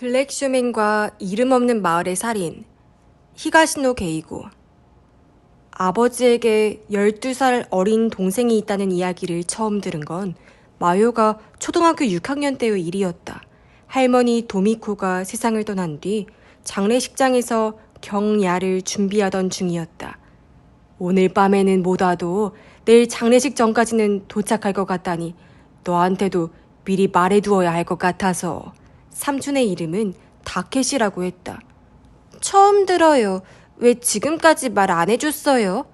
블랙쇼맨과 이름 없는 마을의 살인, 히가시노 게이고. 아버지에게 12살 어린 동생이 있다는 이야기를 처음 들은 건 마요가 초등학교 6학년 때의 일이었다. 할머니 도미코가 세상을 떠난 뒤 장례식장에서 경야를 준비하던 중이었다. 오늘 밤에는 못 와도 내일 장례식 전까지는 도착할 것 같다니 너한테도 미리 말해두어야 할 것 같아서. 삼촌의 이름은 다케시라고 했다. 처음 들어요. 왜 지금까지 말 안 해줬어요?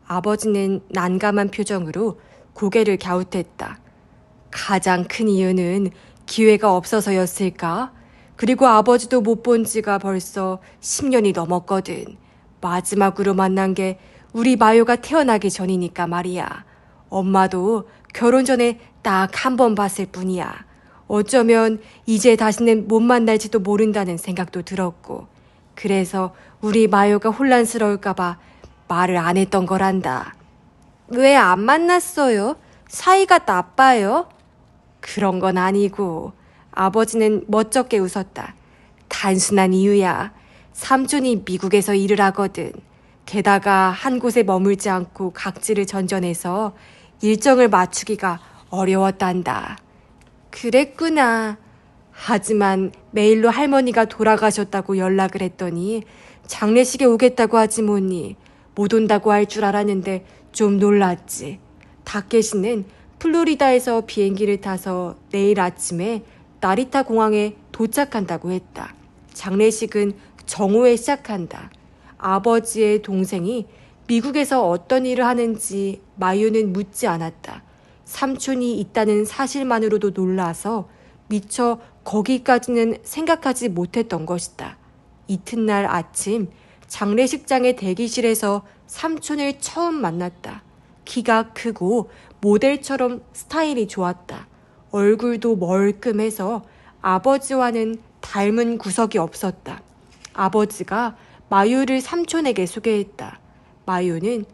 아버지는 난감한 표정으로 고개를 갸웃했다. 가장 큰 이유는 기회가 없어서였을까? 그리고 아버지도 못 본 지가 벌써 10년이 넘었거든. 마지막으로 만난 게 우리 마요가 태어나기 전이니까 말이야. 엄마도 결혼 전에 딱 한 번 봤을 뿐이야. 어쩌면 이제 다시는 못 만날지도 모른다는 생각도 들었고, 그래서 우리 마요가 혼란스러울까봐 말을 안 했던 거란다. 왜 안 만났어요? 사이가 나빠요? 그런 건 아니고. 아버지는 멋쩍게 웃었다. 단순한 이유야. 삼촌이 미국에서 일을 하거든. 게다가 한 곳에 머물지 않고 각지를 전전해서 일정을 맞추기가 어려웠단다. 그랬구나. 하지만 메일로 할머니가 돌아가셨다고 연락을 했더니 장례식에 오겠다고 하지 뭐니. 못 온다고 할 줄 알았는데 좀 놀랐지. 다케시는 플로리다에서 비행기를 타서 내일 아침에 나리타 공항에 도착한다고 했다. 장례식은 정오에 시작한다. 아버지의 동생이 미국에서 어떤 일을 하는지 마유는 묻지 않았다. 삼촌이 있다는 사실만으로도 놀라서 미처 거기까지는 생각하지 못했던 것이다. 이튿날 아침 장례식장의 대기실에서 삼촌을 처음 만났다. 키가 크고 모델처럼 스타일이 좋았다. 얼굴도 멀끔해서 아버지와는 닮은 구석이 없었다. 아버지가 마유를 삼촌에게 소개했다. 마유는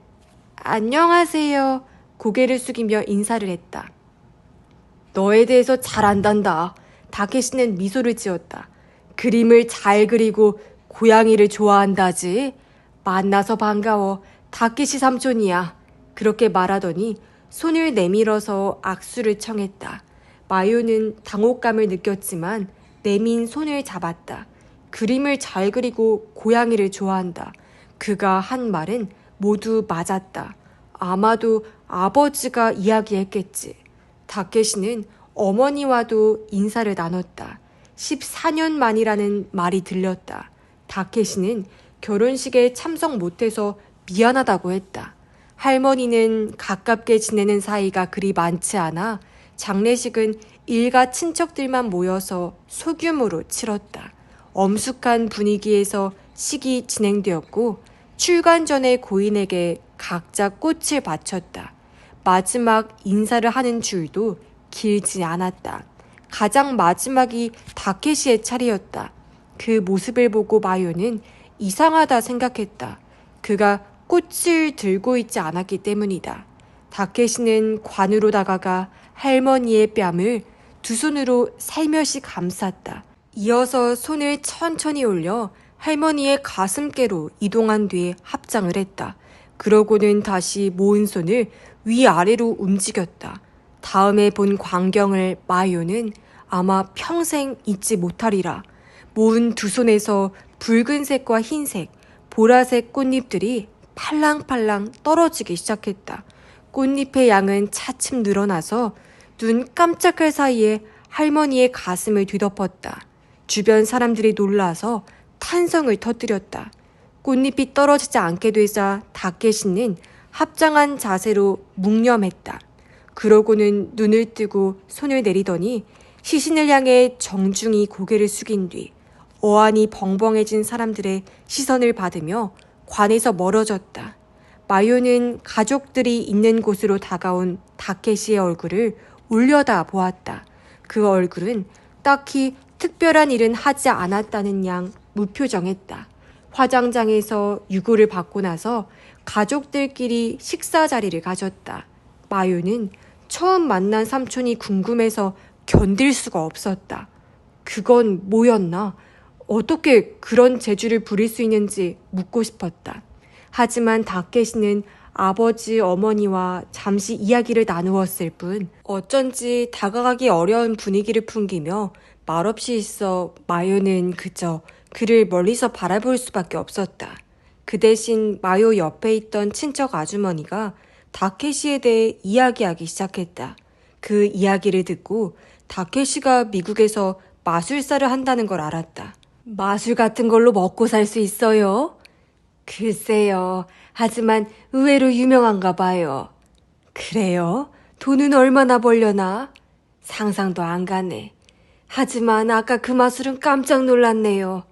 안녕하세요. 고개를 숙이며 인사를 했다. 너에 대해서 잘 안단다. 다케시는 미소를 지었다. 그림을 잘 그리고 고양이를 좋아한다지. 만나서 반가워. 다케시 삼촌이야. 그렇게 말하더니 손을 내밀어서 악수를 청했다. 마요는 당혹감을 느꼈지만 내민 손을 잡았다. 그림을 잘 그리고 고양이를 좋아한다. 그가 한 말은 모두 맞았다. 아마도 아버지가 이야기했겠지. 다케시는 어머니와도 인사를 나눴다. 14년 만이라는 말이 들렸다. 다케시는 결혼식에 참석 못해서 미안하다고 했다. 할머니는 가깝게 지내는 사이가 그리 많지 않아 장례식은 일가 친척들만 모여서 소규모로 치렀다. 엄숙한 분위기에서 식이 진행되었고 출관 전에 고인에게 각자 꽃을 바쳤다. 마지막 인사를 하는 줄도 길지 않았다. 가장 마지막이 다케시의 차례였다. 그 모습을 보고 마요는 이상하다 생각했다. 그가 꽃을 들고 있지 않았기 때문이다. 다케시는 관으로 다가가 할머니의 뺨을 두 손으로 살며시 감쌌다. 이어서 손을 천천히 올려 할머니의 가슴께로 이동한 뒤에 합장을 했다. 그러고는 다시 모은 손을 위아래로 움직였다. 다음에 본 광경을 마요는 아마 평생 잊지 못하리라. 모은 두 손에서 붉은색과 흰색, 보라색 꽃잎들이 팔랑팔랑 떨어지기 시작했다. 꽃잎의 양은 차츰 늘어나서 눈 깜짝할 사이에 할머니의 가슴을 뒤덮었다. 주변 사람들이 놀라서 탄성을 터뜨렸다. 꽃잎이 떨어지지 않게 되자 다케시는 합장한 자세로 묵념했다. 그러고는 눈을 뜨고 손을 내리더니 시신을 향해 정중히 고개를 숙인 뒤 어안이 벙벙해진 사람들의 시선을 받으며 관에서 멀어졌다. 마요는 가족들이 있는 곳으로 다가온 다케시의 얼굴을 올려다 보았다. 그 얼굴은 딱히 특별한 일은 하지 않았다는 양 무표정했다. 화장장에서 유고를 받고 나서 가족들끼리 식사 자리를 가졌다. 마요는 처음 만난 삼촌이 궁금해서 견딜 수가 없었다. 그건 뭐였나? 어떻게 그런 재주를 부릴 수 있는지 묻고 싶었다. 하지만 다케시는 아버지, 어머니와 잠시 이야기를 나누었을 뿐 어쩐지 다가가기 어려운 분위기를 풍기며 말없이 있어 마요는 그저 그를 멀리서 바라볼 수밖에 없었다. 그 대신 마요 옆에 있던 친척 아주머니가 다케시에 대해 이야기하기 시작했다. 그 이야기를 듣고 다케시가 미국에서 마술사를 한다는 걸 알았다. 마술 같은 걸로 먹고 살 수 있어요? 글쎄요. 하지만 의외로 유명한가 봐요. 그래요? 돈은 얼마나 벌려나? 상상도 안 가네. 하지만 아까 그 마술은 깜짝 놀랐네요.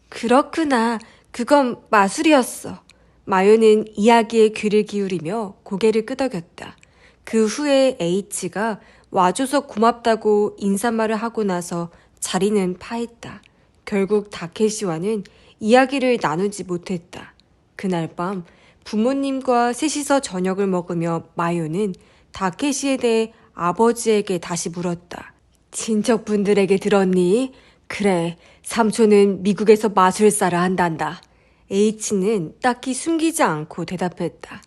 그렇구나. 그건 마술이었어. 마요는 이야기에 귀를 기울이며 고개를 끄덕였다. 그 후에 H가 와줘서 고맙다고 인사말을 하고 나서 자리는 파했다. 결국 다케시와는 이야기를 나누지 못했다. 그날 밤 부모님과 셋이서 저녁을 먹으며 마요는 다케시에 대해 아버지에게 다시 물었다. 친척분들에게 들었니? 그래, 삼촌은 미국에서 마술사를 한단다. H는 딱히 숨기지 않고 대답했다.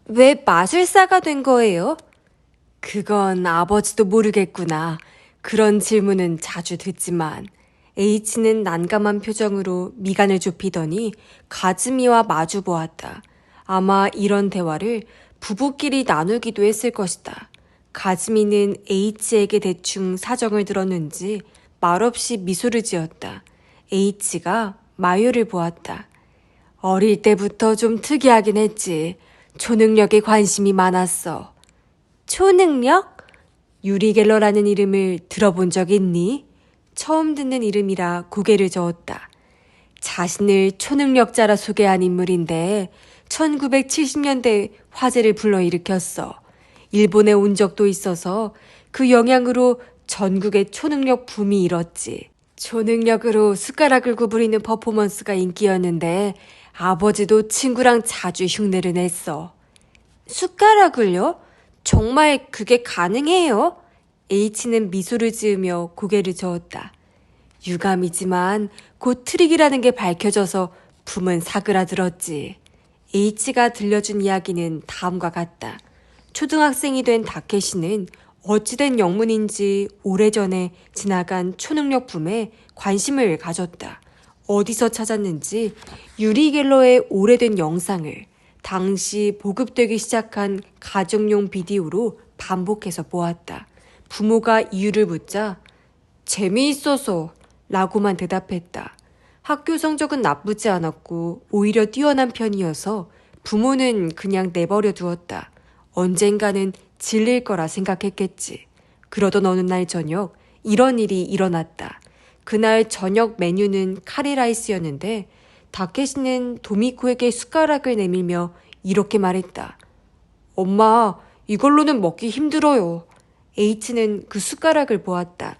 왜 마술사가 된 거예요? 그건 아버지도 모르겠구나. 그런 질문은 자주 듣지만 H는 난감한 표정으로 미간을 좁히더니 가즈미와 마주 보았다. 아마 이런 대화를 부부끼리 나누기도 했을 것이다. 가즈미는 H에게 대충 사정을 들었는지 말없이 미소를 지었다. H가 마요를 보았다. 어릴 때부터 좀 특이하긴 했지. 초능력에 관심이 많았어. 초능력? 유리 갤러라는 이름을 들어본 적 있니? 처음 듣는 이름이라 고개를 저었다. 자신을 초능력자라 소개한 인물인데 1970년대 화제를 불러일으켰어. 일본에 온 적도 있어서 그 영향으로 전국의 초능력 붐이 일었지. 초능력으로 숟가락을 구부리는 퍼포먼스가 인기였는데 아버지도 친구랑 자주 흉내를 냈어. 숟가락을요? 정말 그게 가능해요? H는 미소를 지으며 고개를 저었다. 유감이지만 곧 트릭이라는 게 밝혀져서 붐은 사그라들었지. H가 들려준 이야기는 다음과 같다. 초등학생이 된 다케시는 어찌된 영문인지 오래전에 지나간 초능력 붐에 관심을 가졌다. 어디서 찾았는지 유리 갤러의 오래된 영상을 당시 보급되기 시작한 가정용 비디오로 반복해서 보았다. 부모가 이유를 묻자 재미있어서 라고만 대답했다. 학교 성적은 나쁘지 않았고 오히려 뛰어난 편이어서 부모는 그냥 내버려 두었다. 언젠가는 질릴 거라 생각했겠지. 그러던 어느 날 저녁 이런 일이 일어났다. 그날 저녁 메뉴는 카레라이스였는데 다케시는 도미코에게 숟가락을 내밀며 이렇게 말했다. 엄마, 이걸로는 먹기 힘들어요. H는 그 숟가락을 보았다.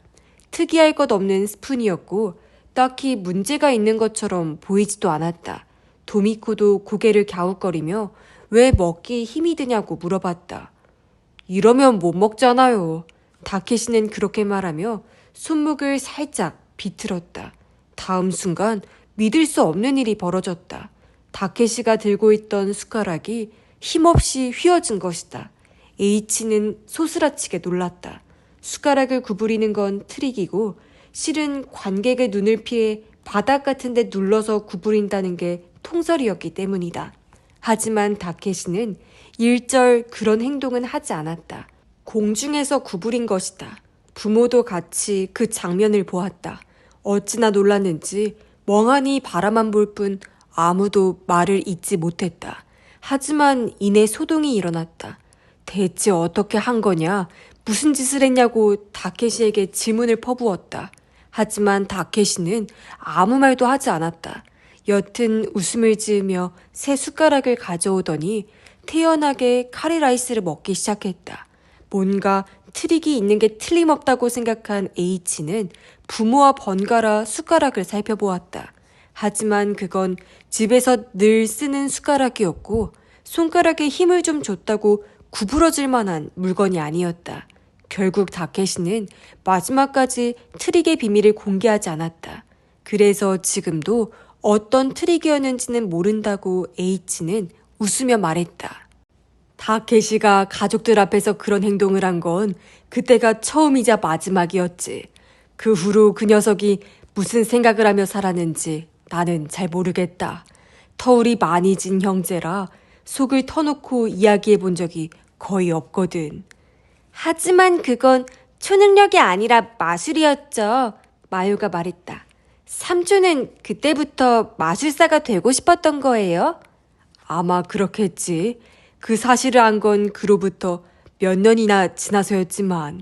특이할 것 없는 스푼이었고 딱히 문제가 있는 것처럼 보이지도 않았다. 도미코도 고개를 갸웃거리며 왜 먹기 힘이 드냐고 물어봤다. 이러면 못 먹잖아요. 다케시는 그렇게 말하며 손목을 살짝 비틀었다. 다음 순간 믿을 수 없는 일이 벌어졌다. 다케시가 들고 있던 숟가락이 힘없이 휘어진 것이다. H는 소스라치게 놀랐다. 숟가락을 구부리는 건 트릭이고 실은 관객의 눈을 피해 바닥 같은 데 눌러서 구부린다는 게 통설이었기 때문이다. 하지만 다케시는 일절 그런 행동은 하지 않았다. 공중에서 구부린 것이다. 부모도 같이 그 장면을 보았다. 어찌나 놀랐는지 멍하니 바라만 볼 뿐 아무도 말을 잇지 못했다. 하지만 이내 소동이 일어났다. 대체 어떻게 한 거냐? 무슨 짓을 했냐고 다케시에게 질문을 퍼부었다. 하지만 다케시는 아무 말도 하지 않았다. 여튼 웃음을 지으며 새 숟가락을 가져오더니 태연하게 카레라이스를 먹기 시작했다. 뭔가 트릭이 있는 게 틀림없다고 생각한 H는 부모와 번갈아 숟가락을 살펴보았다. 하지만 그건 집에서 늘 쓰는 숟가락이었고 손가락에 힘을 좀 줬다고 구부러질 만한 물건이 아니었다. 결국 다케시는 마지막까지 트릭의 비밀을 공개하지 않았다. 그래서 지금도 어떤 트릭이었는지는 모른다고 H는 웃으며 말했다. 다케시가 가족들 앞에서 그런 행동을 한 건 그때가 처음이자 마지막이었지. 그 후로 그 녀석이 무슨 생각을 하며 살았는지 나는 잘 모르겠다. 터울이 많이 진 형제라 속을 터놓고 이야기해 본 적이 거의 없거든. 하지만 그건 초능력이 아니라 마술이었죠. 마요가 말했다. 삼촌은 그때부터 마술사가 되고 싶었던 거예요? 아마 그렇겠지. 그 사실을 안 건 그로부터 몇 년이나 지나서였지만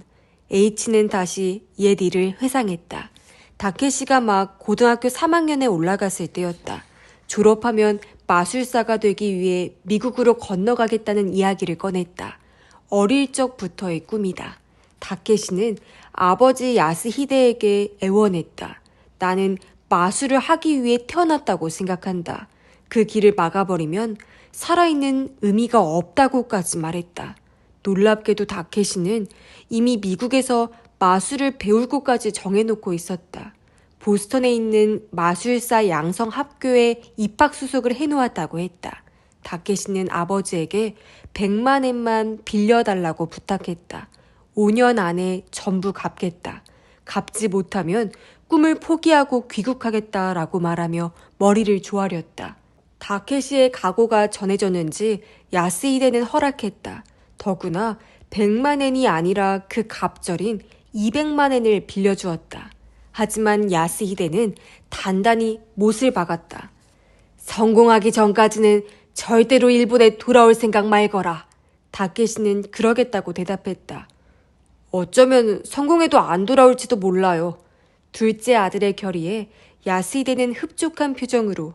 H는 다시 옛 일을 회상했다. 다케시가 막 고등학교 3학년에 올라갔을 때였다. 졸업하면 마술사가 되기 위해 미국으로 건너가겠다는 이야기를 꺼냈다. 어릴 적부터의 꿈이다. 다케시는 아버지 야스히데에게 애원했다. 나는 마술을 하기 위해 태어났다고 생각한다. 그 길을 막아버리면 살아있는 의미가 없다고까지 말했다. 놀랍게도 다케시는 이미 미국에서 마술을 배울 곳까지 정해놓고 있었다. 보스턴에 있는 마술사 양성 학교에 입학 수속을 해놓았다고 했다. 다케시는 아버지에게 100만 엔만 빌려달라고 부탁했다. 5년 안에 전부 갚겠다. 갚지 못하면 꿈을 포기하고 귀국하겠다라고 말하며 머리를 조아렸다. 다케시의 각오가 전해졌는지 야스히데는 허락했다. 더구나 100만 엔이 아니라 그 갑절인 200만 엔을 빌려주었다. 하지만 야스히데는 단단히 못을 박았다. 성공하기 전까지는 절대로 일본에 돌아올 생각 말거라. 다케시는 그러겠다고 대답했다. 어쩌면 성공해도 안 돌아올지도 몰라요. 둘째 아들의 결의에 야스히데는 흡족한 표정으로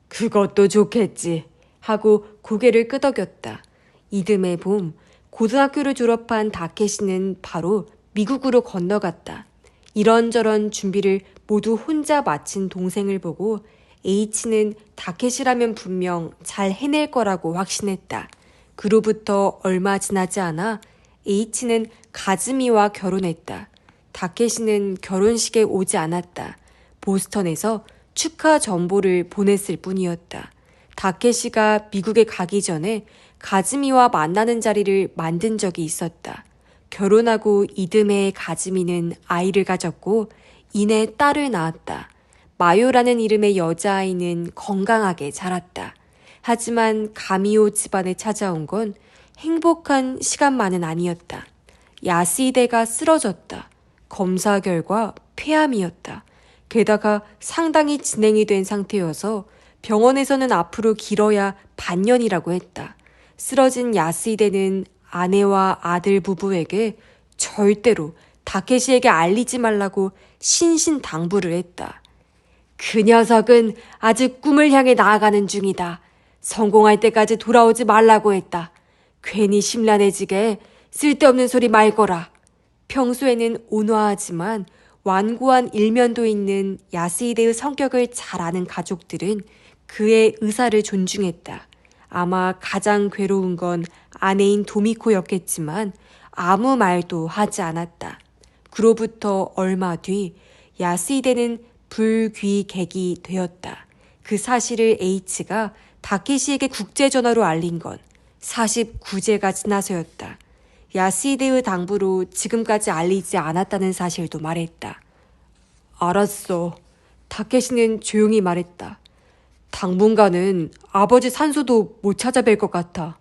그것도 좋겠지 하고 고개를 끄덕였다. 이듬해 봄 고등학교를 졸업한 다케시는 바로 미국으로 건너갔다. 이런저런 준비를 모두 혼자 마친 동생을 보고 H는 다케시라면 분명 잘 해낼 거라고 확신했다. 그로부터 얼마 지나지 않아 H는 가즈미와 결혼했다. 다케시는 결혼식에 오지 않았다. 보스턴에서 축하 전보를 보냈을 뿐이었다. 다케시가 미국에 가기 전에 가즈미와 만나는 자리를 만든 적이 있었다. 결혼하고 이듬해 가즈미는 아이를 가졌고 이내 딸을 낳았다. 마요라는 이름의 여자아이는 건강하게 자랐다. 하지만 가미오 집안에 찾아온 건 행복한 시간만은 아니었다. 야스히데가 쓰러졌다. 검사 결과 폐암이었다. 게다가 상당히 진행이 된 상태여서 병원에서는 앞으로 길어야 반년이라고 했다. 쓰러진 야스히데는 아내와 아들 부부에게 절대로 다케시에게 알리지 말라고 신신당부를 했다. 그 녀석은 아직 꿈을 향해 나아가는 중이다. 성공할 때까지 돌아오지 말라고 했다. 괜히 심란해지게 쓸데없는 소리 말거라. 평소에는 온화하지만 완고한 일면도 있는 야스히데의 성격을 잘 아는 가족들은 그의 의사를 존중했다. 아마 가장 괴로운 건 아내인 도미코였겠지만 아무 말도 하지 않았다. 그로부터 얼마 뒤 야스히데는 불귀객이 되었다. 그 사실을 H가 다케시에게 국제전화로 알린 건 49제가 지나서였다. 야스히데의 당부로 지금까지 알리지 않았다는 사실도 말했다. 알았어. 다케시는 조용히 말했다. 당분간은 아버지 산소도 못 찾아뵐 것 같아.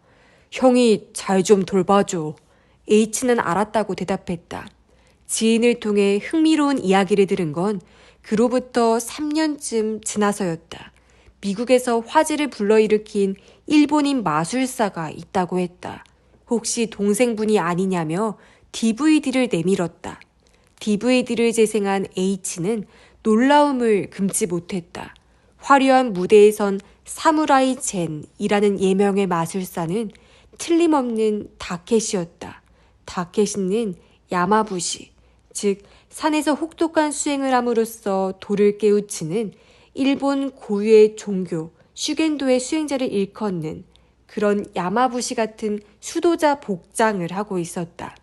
형이 잘 좀 돌봐줘. H는 알았다고 대답했다. 지인을 통해 흥미로운 이야기를 들은 건 그로부터 3년쯤 지나서였다. 미국에서 화제를 불러일으킨 일본인 마술사가 있다고 했다. 혹시 동생분이 아니냐며 DVD를 내밀었다. DVD를 재생한 H는 놀라움을 금치 못했다. 화려한 무대에 선 사무라이 젠이라는 예명의 마술사는 틀림없는 다케시였다. 다케시는 야마부시, 즉 산에서 혹독한 수행을 함으로써 돌을 깨우치는 일본 고유의 종교 슈겐도의 수행자를 일컫는 그런 야마부시 같은 수도자 복장을 하고 있었다.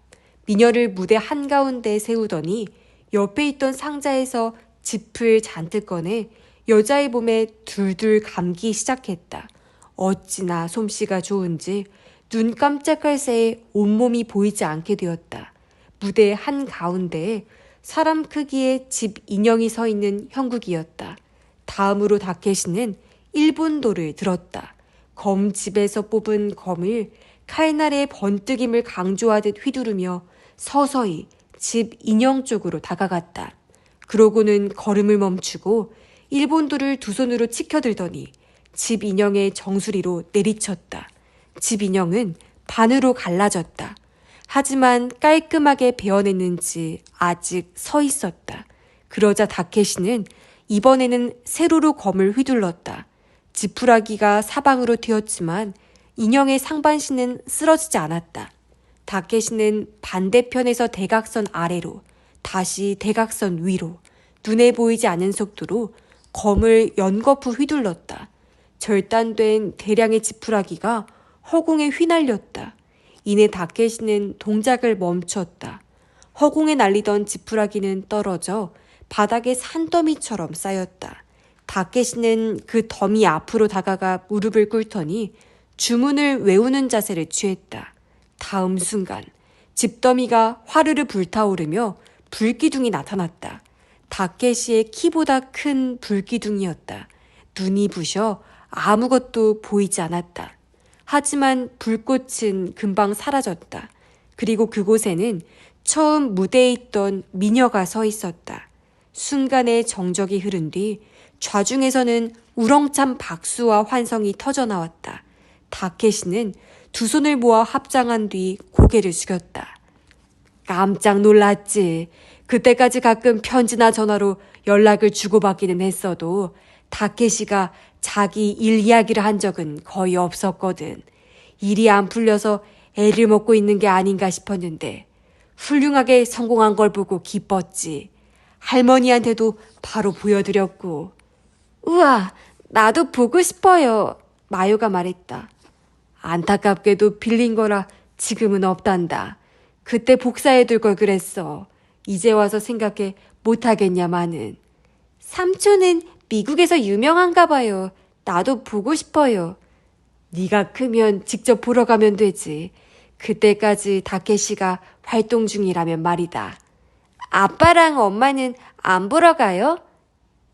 미녀를 무대 한가운데 세우더니 옆에 있던 상자에서 짚을 잔뜩 꺼내 여자의 몸에 둘둘 감기 시작했다. 어찌나 솜씨가 좋은지 눈 깜짝할 새에 온몸이 보이지 않게 되었다. 무대 한가운데에 사람 크기의 집 인형이 서 있는 형국이었다. 다음으로 다케시는 일본도를 들었다. 검집에서 뽑은 검을 칼날의 번뜩임을 강조하듯 휘두르며 서서히 집 인형 쪽으로 다가갔다. 그러고는 걸음을 멈추고 일본도를 두 손으로 치켜들더니 집 인형의 정수리로 내리쳤다. 집 인형은 반으로 갈라졌다. 하지만 깔끔하게 베어냈는지 아직 서 있었다. 그러자 다케시는 이번에는 세로로 검을 휘둘렀다. 지푸라기가 사방으로 튀었지만 인형의 상반신은 쓰러지지 않았다. 다케시는 반대편에서 대각선 아래로, 다시 대각선 위로, 눈에 보이지 않는 속도로 검을 연거푸 휘둘렀다. 절단된 대량의 지푸라기가 허공에 휘날렸다. 이내 다케시는 동작을 멈췄다. 허공에 날리던 지푸라기는 떨어져 바닥에 산더미처럼 쌓였다. 다케시는 그 더미 앞으로 다가가 무릎을 꿇더니 주문을 외우는 자세를 취했다. 다음 순간 집더미가 화르르 불타오르며 불기둥이 나타났다. 다케시의 키보다 큰 불기둥이었다. 눈이 부셔 아무것도 보이지 않았다. 하지만 불꽃은 금방 사라졌다. 그리고 그곳에는 처음 무대에 있던 미녀가 서 있었다. 순간의 정적이 흐른 뒤 좌중에서는 우렁찬 박수와 환성이 터져나왔다. 다케시는 두 손을 모아 합장한 뒤 고개를 숙였다. 깜짝 놀랐지. 그때까지 가끔 편지나 전화로 연락을 주고받기는 했어도 다케시가 자기 일 이야기를 한 적은 거의 없었거든. 일이 안 풀려서 애를 먹고 있는 게 아닌가 싶었는데 훌륭하게 성공한 걸 보고 기뻤지. 할머니한테도 바로 보여드렸고. 우와, 나도 보고 싶어요. 마요가 말했다. 안타깝게도 빌린 거라 지금은 없단다. 그때 복사해둘 걸 그랬어. 이제 와서 생각해 못하겠냐마는. 삼촌은 미국에서 유명한가 봐요. 나도 보고 싶어요. 네가 크면 직접 보러 가면 되지. 그때까지 다케시가 활동 중이라면 말이다. 아빠랑 엄마는 안 보러 가요?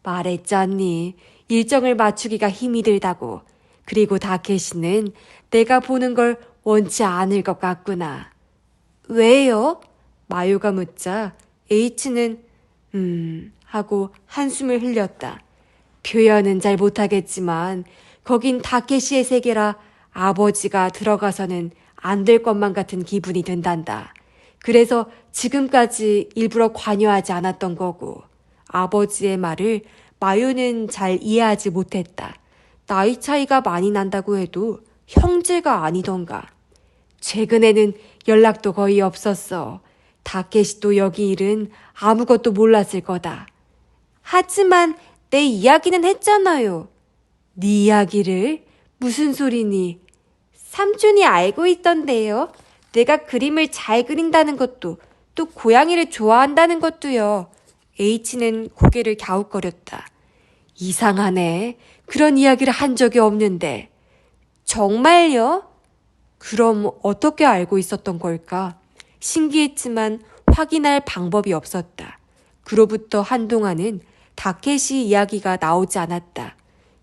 말했잖니. 일정을 맞추기가 힘이 들다고. 그리고 다케시는 내가 보는 걸 원치 않을 것 같구나. 왜요? 마요가 묻자 H는 하고 한숨을 흘렸다. 표현은 잘 못하겠지만 거긴 다케시의 세계라 아버지가 들어가서는 안 될 것만 같은 기분이 든단다. 그래서 지금까지 일부러 관여하지 않았던 거고. 아버지의 말을 마요는 잘 이해하지 못했다. 나이 차이가 많이 난다고 해도 형제가 아니던가. 최근에는 연락도 거의 없었어. 다케시도 여기 일은 아무것도 몰랐을 거다. 하지만 내 이야기는 했잖아요. 네 이야기를? 무슨 소리니? 삼촌이 알고 있던데요. 내가 그림을 잘 그린다는 것도 또 고양이를 좋아한다는 것도요. H는 고개를 갸웃거렸다. 이상하네. 그런 이야기를 한 적이 없는데. 정말요? 그럼 어떻게 알고 있었던 걸까? 신기했지만 확인할 방법이 없었다. 그로부터 한동안은 다케시 이야기가 나오지 않았다.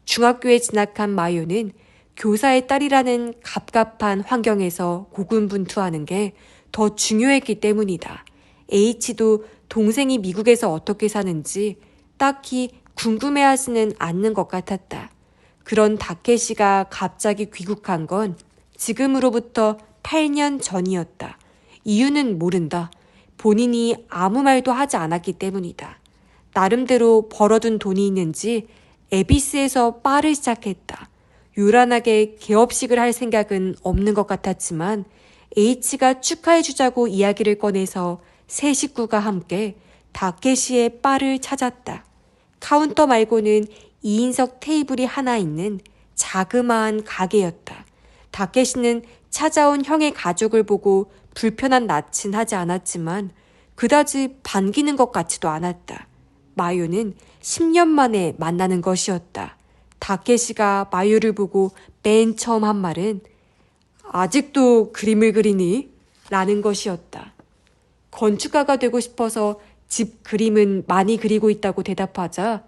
중학교에 진학한 마요는 교사의 딸이라는 갑갑한 환경에서 고군분투하는 게 더 중요했기 때문이다. H도 동생이 미국에서 어떻게 사는지 딱히 궁금해하지는 않는 것 같았다. 그런 다케시가 갑자기 귀국한 건 지금으로부터 8년 전이었다. 이유는 모른다. 본인이 아무 말도 하지 않았기 때문이다. 나름대로 벌어둔 돈이 있는지 에비스에서 바를 시작했다. 요란하게 개업식을 할 생각은 없는 것 같았지만 H가 축하해주자고 이야기를 꺼내서 세 식구가 함께 다케시의 바를 찾았다. 카운터 말고는 2인석 테이블이 하나 있는 자그마한 가게였다. 다케시는 찾아온 형의 가족을 보고 불편한 낯은 하지 않았지만 그다지 반기는 것 같지도 않았다. 마유는 10년 만에 만나는 것이었다. 다케시가 마유를 보고 맨 처음 한 말은 아직도 그림을 그리니? 라는 것이었다. 건축가가 되고 싶어서 집 그림은 많이 그리고 있다고 대답하자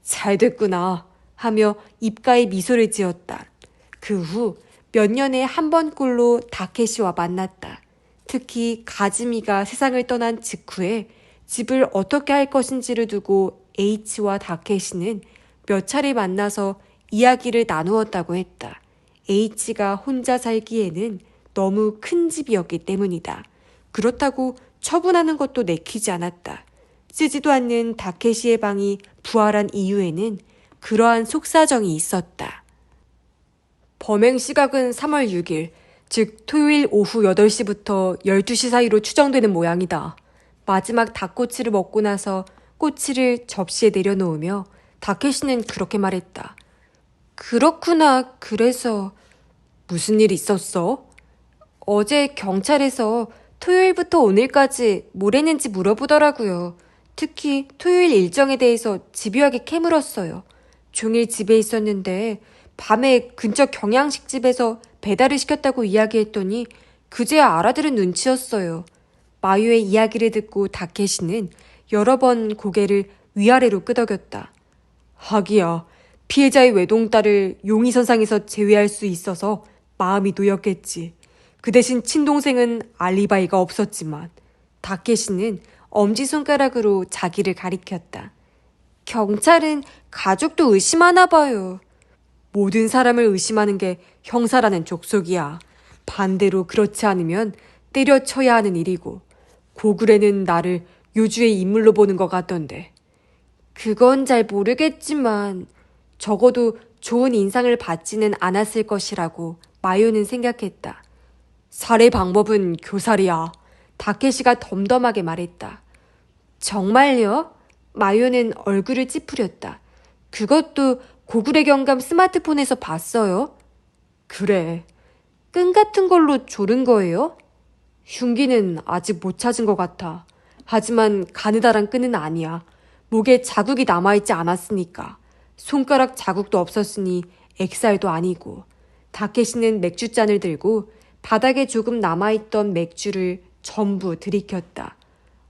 잘 됐구나 하며 입가에 미소를 지었다. 그 후 몇 년에 한 번꼴로 다케시와 만났다. 특히 가즈미가 세상을 떠난 직후에 집을 어떻게 할 것인지를 두고 H와 다케시는 몇 차례 만나서 이야기를 나누었다고 했다. H가 혼자 살기에는 너무 큰 집이었기 때문이다. 그렇다고 처분하는 것도 내키지 않았다. 쓰지도 않는 다케시의 방이 부활한 이유에는 그러한 속사정이 있었다. 범행 시각은 3월 6일, 즉 토요일 오후 8시부터 12시 사이로 추정되는 모양이다. 마지막 닭꼬치를 먹고 나서 꼬치를 접시에 내려놓으며 다케시는 그렇게 말했다. 그렇구나. 그래서 무슨 일 있었어? 어제 경찰에서 토요일부터 오늘까지 뭘 했는지 물어보더라고요. 특히 토요일 일정에 대해서 집요하게 캐물었어요. 종일 집에 있었는데 밤에 근처 경양식집에서 배달을 시켰다고 이야기했더니 그제야 알아들은 눈치였어요. 마유의 이야기를 듣고 다케시는 여러 번 고개를 위아래로 끄덕였다. 하기야, 피해자의 외동딸을 용의선상에서 제외할 수 있어서 마음이 놓였겠지. 그 대신 친동생은 알리바이가 없었지만 다케시는 엄지손가락으로 자기를 가리켰다. 경찰은 가족도 의심하나 봐요. 모든 사람을 의심하는 게 형사라는 족속이야. 반대로 그렇지 않으면 때려쳐야 하는 일이고 고글에는 나를 요주의 인물로 보는 것 같던데. 그건 잘 모르겠지만 적어도 좋은 인상을 받지는 않았을 것이라고 마요는 생각했다. 살해 방법은 교살이야. 다케시가 덤덤하게 말했다. 정말요? 마요는 얼굴을 찌푸렸다. 그것도 고글의 경감 스마트폰에서 봤어요? 그래. 끈 같은 걸로 조른 거예요? 흉기는 아직 못 찾은 것 같아. 하지만 가느다란 끈은 아니야. 목에 자국이 남아있지 않았으니까. 손가락 자국도 없었으니 액살도 아니고. 다케시는 맥주잔을 들고 바닥에 조금 남아있던 맥주를 전부 들이켰다.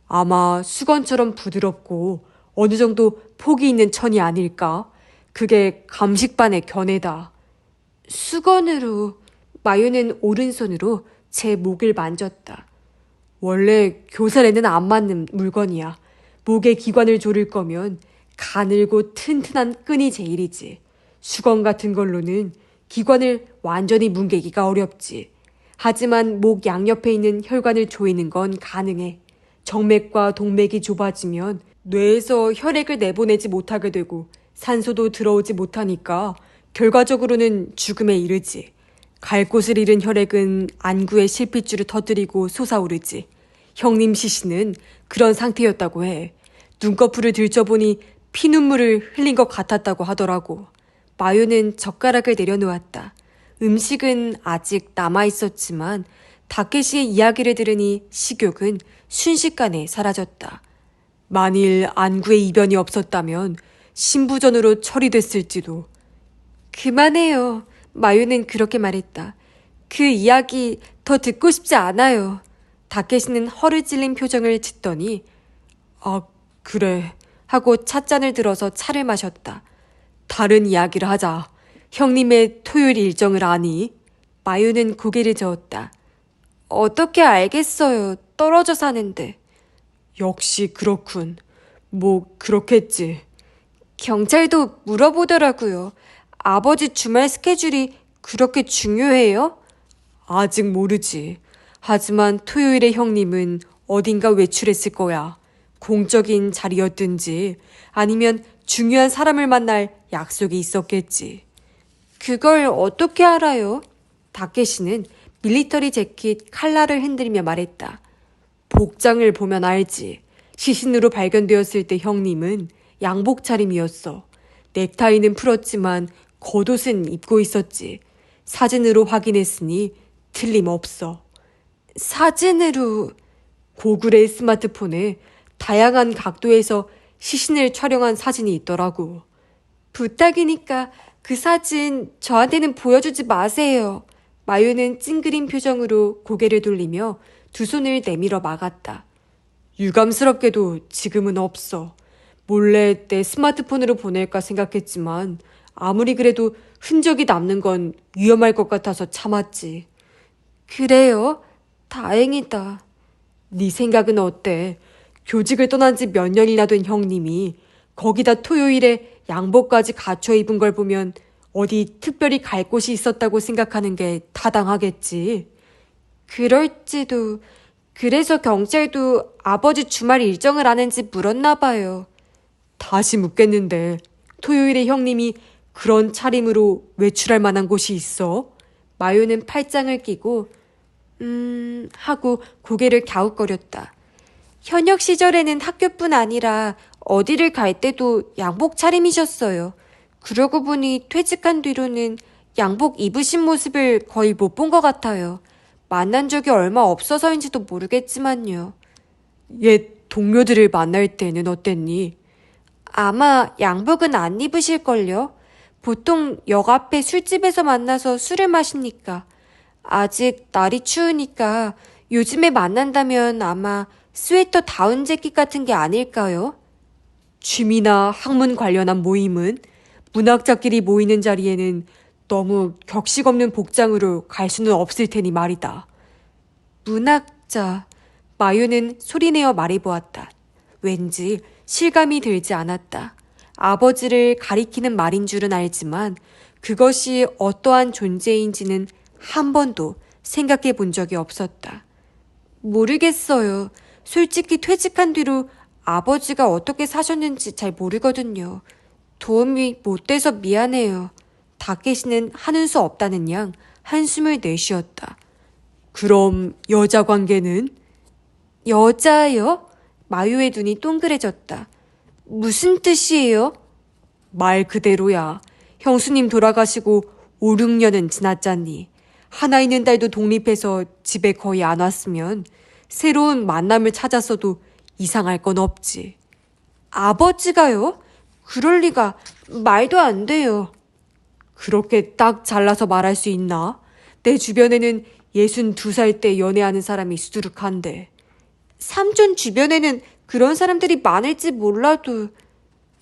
아마 수건처럼 부드럽고 어느 정도 폭이 있는 천이 아닐까? 그게 감식반의 견해다. 수건으로. 마유는 오른손으로 제 목을 만졌다. 원래 교살에는 안 맞는 물건이야. 목에 기관을 조를 거면 가늘고 튼튼한 끈이 제일이지. 수건 같은 걸로는 기관을 완전히 뭉개기가 어렵지. 하지만 목 양옆에 있는 혈관을 조이는 건 가능해. 정맥과 동맥이 좁아지면 뇌에서 혈액을 내보내지 못하게 되고 산소도 들어오지 못하니까 결과적으로는 죽음에 이르지. 갈 곳을 잃은 혈액은 안구에 실핏줄을 터뜨리고 솟아오르지. 형님 시신은 그런 상태였다고 해. 눈꺼풀을 들춰보니 피눈물을 흘린 것 같았다고 하더라고. 마요는 젓가락을 내려놓았다. 음식은 아직 남아있었지만 다케시의 이야기를 들으니 식욕은 순식간에 사라졌다. 만일 안구에 이변이 없었다면 신부전으로 처리됐을지도. 그만해요. 마유는 그렇게 말했다. 그 이야기 더 듣고 싶지 않아요. 다케시는 허를 찔린 표정을 짓더니 아, 그래 하고 찻잔을 들어서 차를 마셨다. 다른 이야기를 하자. 형님의 토요일 일정을 아니? 마유는 고개를 저었다. 어떻게 알겠어요. 떨어져 사는데. 역시 그렇군. 뭐 그렇겠지. 경찰도 물어보더라고요. 아버지 주말 스케줄이 그렇게 중요해요? 아직 모르지. 하지만 토요일에 형님은 어딘가 외출했을 거야. 공적인 자리였든지 아니면 중요한 사람을 만날 약속이 있었겠지. 그걸 어떻게 알아요? 다케시는 밀리터리 재킷 칼라를 흔들며 말했다. 복장을 보면 알지. 시신으로 발견되었을 때 형님은 양복 차림이었어. 넥타이는 풀었지만 겉옷은 입고 있었지. 사진으로 확인했으니 틀림없어. 사진으로? 고글의 스마트폰에 다양한 각도에서 시신을 촬영한 사진이 있더라고. 부탁이니까 그 사진 저한테는 보여주지 마세요. 마유는 찡그린 표정으로 고개를 돌리며 두 손을 내밀어 막았다. 유감스럽게도 지금은 없어. 몰래 내 스마트폰으로 보낼까 생각했지만 아무리 그래도 흔적이 남는 건 위험할 것 같아서 참았지. 그래요? 다행이다. 네 생각은 어때? 교직을 떠난 지 몇 년이나 된 형님이 거기다 토요일에 양복까지 갖춰 입은 걸 보면 어디 특별히 갈 곳이 있었다고 생각하는 게 타당하겠지. 그럴지도. 그래서 경찰도 아버지 주말 일정을 아는지 물었나 봐요. 다시 묻겠는데 토요일에 형님이 그런 차림으로 외출할 만한 곳이 있어? 마요는 팔짱을 끼고 하고 고개를 갸웃거렸다. 현역 시절에는 학교뿐 아니라 어디를 갈 때도 양복 차림이셨어요. 그러고 보니 퇴직한 뒤로는 양복 입으신 모습을 거의 못 본 것 같아요. 만난 적이 얼마 없어서인지도 모르겠지만요. 옛 동료들을 만날 때는 어땠니? 아마 양복은 안 입으실걸요? 보통 역 앞에 술집에서 만나서 술을 마시니까. 아직 날이 추우니까 요즘에 만난다면 아마 스웨터 다운 재킷 같은 게 아닐까요? 취미나 학문 관련한 모임은 문학자끼리 모이는 자리에는 너무 격식 없는 복장으로 갈 수는 없을 테니 말이다. 문학자. 마유는 소리내어 말해보았다. 왠지 실감이 들지 않았다. 아버지를 가리키는 말인 줄은 알지만 그것이 어떠한 존재인지는 한 번도 생각해 본 적이 없었다. 모르겠어요. 솔직히 퇴직한 뒤로 아버지가 어떻게 사셨는지 잘 모르거든요. 도움이 못 돼서 미안해요. 다케시는 하는 수 없다는 양 한숨을 내쉬었다. 그럼 여자 관계는? 여자요? 마유의 눈이 동그래졌다. 무슨 뜻이에요? 말 그대로야. 형수님 돌아가시고 5, 6년은 지났잖니. 하나 있는 딸도 독립해서 집에 거의 안 왔으면 새로운 만남을 찾았어도 이상할 건 없지. 아버지가요? 그럴 리가. 말도 안 돼요. 그렇게 딱 잘라서 말할 수 있나? 내 주변에는 62살 때 연애하는 사람이 수두룩한데. 삼촌 주변에는 그런 사람들이 많을지 몰라도.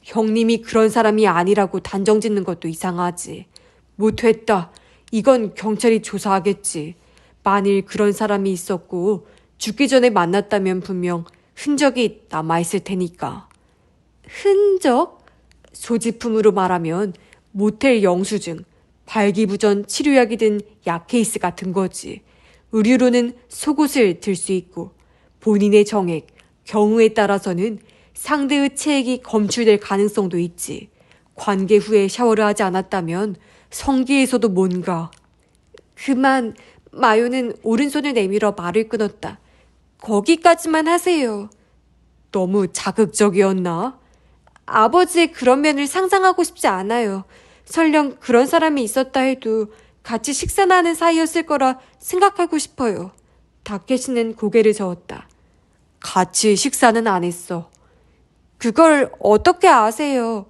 형님이 그런 사람이 아니라고 단정 짓는 것도 이상하지. 못했다. 이건 경찰이 조사하겠지. 만일 그런 사람이 있었고 죽기 전에 만났다면 분명 흔적이 남아있을 테니까. 흔적? 소지품으로 말하면 모텔 영수증, 발기부전 치료약이든 약 케이스 같은 거지. 의류로는 속옷을 들 수 있고 본인의 정액, 경우에 따라서는 상대의 체액이 검출될 가능성도 있지. 관계 후에 샤워를 하지 않았다면 성기에서도 뭔가. 그만. 마요는 오른손을 내밀어 말을 끊었다. 거기까지만 하세요. 너무 자극적이었나? 아버지의 그런 면을 상상하고 싶지 않아요. 설령 그런 사람이 있었다 해도 같이 식사나 하는 사이였을 거라 생각하고 싶어요. 다케시는 고개를 저었다. 같이 식사는 안 했어. 그걸 어떻게 아세요?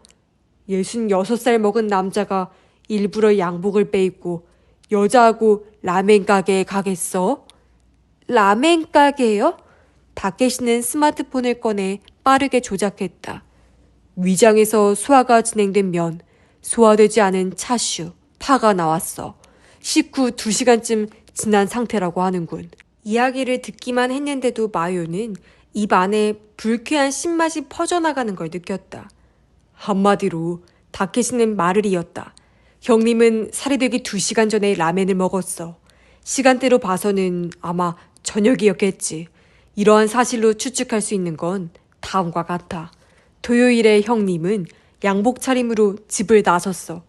66살 먹은 남자가 일부러 양복을 빼입고 여자하고 라멘 가게에 가겠어? 라멘 가게요? 다케시는 스마트폰을 꺼내 빠르게 조작했다. 위장에서 소화가 진행된 면, 소화되지 않은 차슈, 파가 나왔어. 식후 2시간쯤 지난 상태라고 하는군. 이야기를 듣기만 했는데도 마요는 입 안에 불쾌한 신맛이 퍼져나가는 걸 느꼈다. 한마디로 다케시는 말을 이었다. 형님은 살해되기 2시간 전에 라멘을 먹었어. 시간대로 봐서는 아마 저녁이었겠지. 이러한 사실로 추측할 수 있는 건 다음과 같아. 토요일에 형님은 양복 차림으로 집을 나섰어.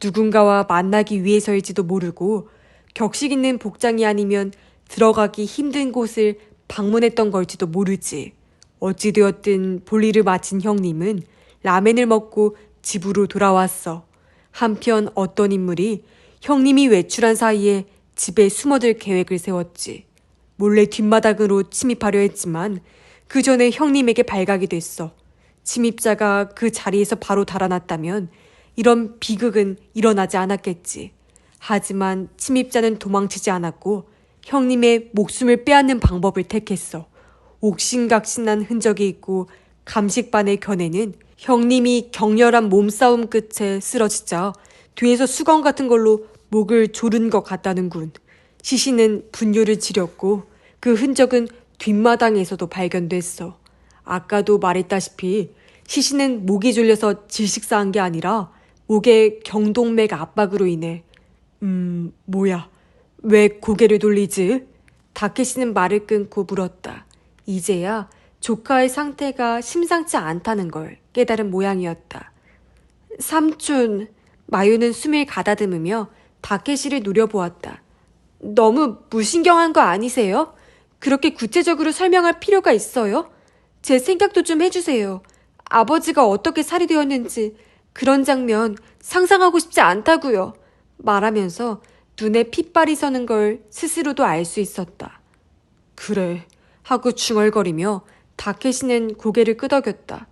누군가와 만나기 위해서일지도 모르고 격식 있는 복장이 아니면 들어가기 힘든 곳을 방문했던 걸지도 모르지. 어찌되었든 볼일을 마친 형님은 라멘을 먹고 집으로 돌아왔어. 한편 어떤 인물이 형님이 외출한 사이에 집에 숨어들 계획을 세웠지. 몰래 뒷마당으로 침입하려 했지만 그 전에 형님에게 발각이 됐어. 침입자가 그 자리에서 바로 달아났다면 이런 비극은 일어나지 않았겠지. 하지만 침입자는 도망치지 않았고 형님의 목숨을 빼앗는 방법을 택했어. 옥신각신한 흔적이 있고 감식반의 견해는 형님이 격렬한 몸싸움 끝에 쓰러지자 뒤에서 수건 같은 걸로 목을 조른 것 같다는군. 시신은 분뇨를 지렸고 그 흔적은 뒷마당에서도 발견됐어. 아까도 말했다시피 시신은 목이 졸려서 질식사한 게 아니라 목의 경동맥 압박으로 인해 뭐야, 왜 고개를 돌리지? 다케시는 말을 끊고 물었다. 이제야 조카의 상태가 심상치 않다는 걸 깨달은 모양이었다. 삼촌, 마유는 숨을 가다듬으며 다케시를 노려보았다. 너무 무신경한 거 아니세요? 그렇게 구체적으로 설명할 필요가 있어요? 제 생각도 좀 해주세요. 아버지가 어떻게 살이 되었는지 그런 장면 상상하고 싶지 않다고요. 말하면서 눈에 핏발이 서는 걸 스스로도 알 수 있었다. 그래, 하고 중얼거리며 다케시는 고개를 끄덕였다.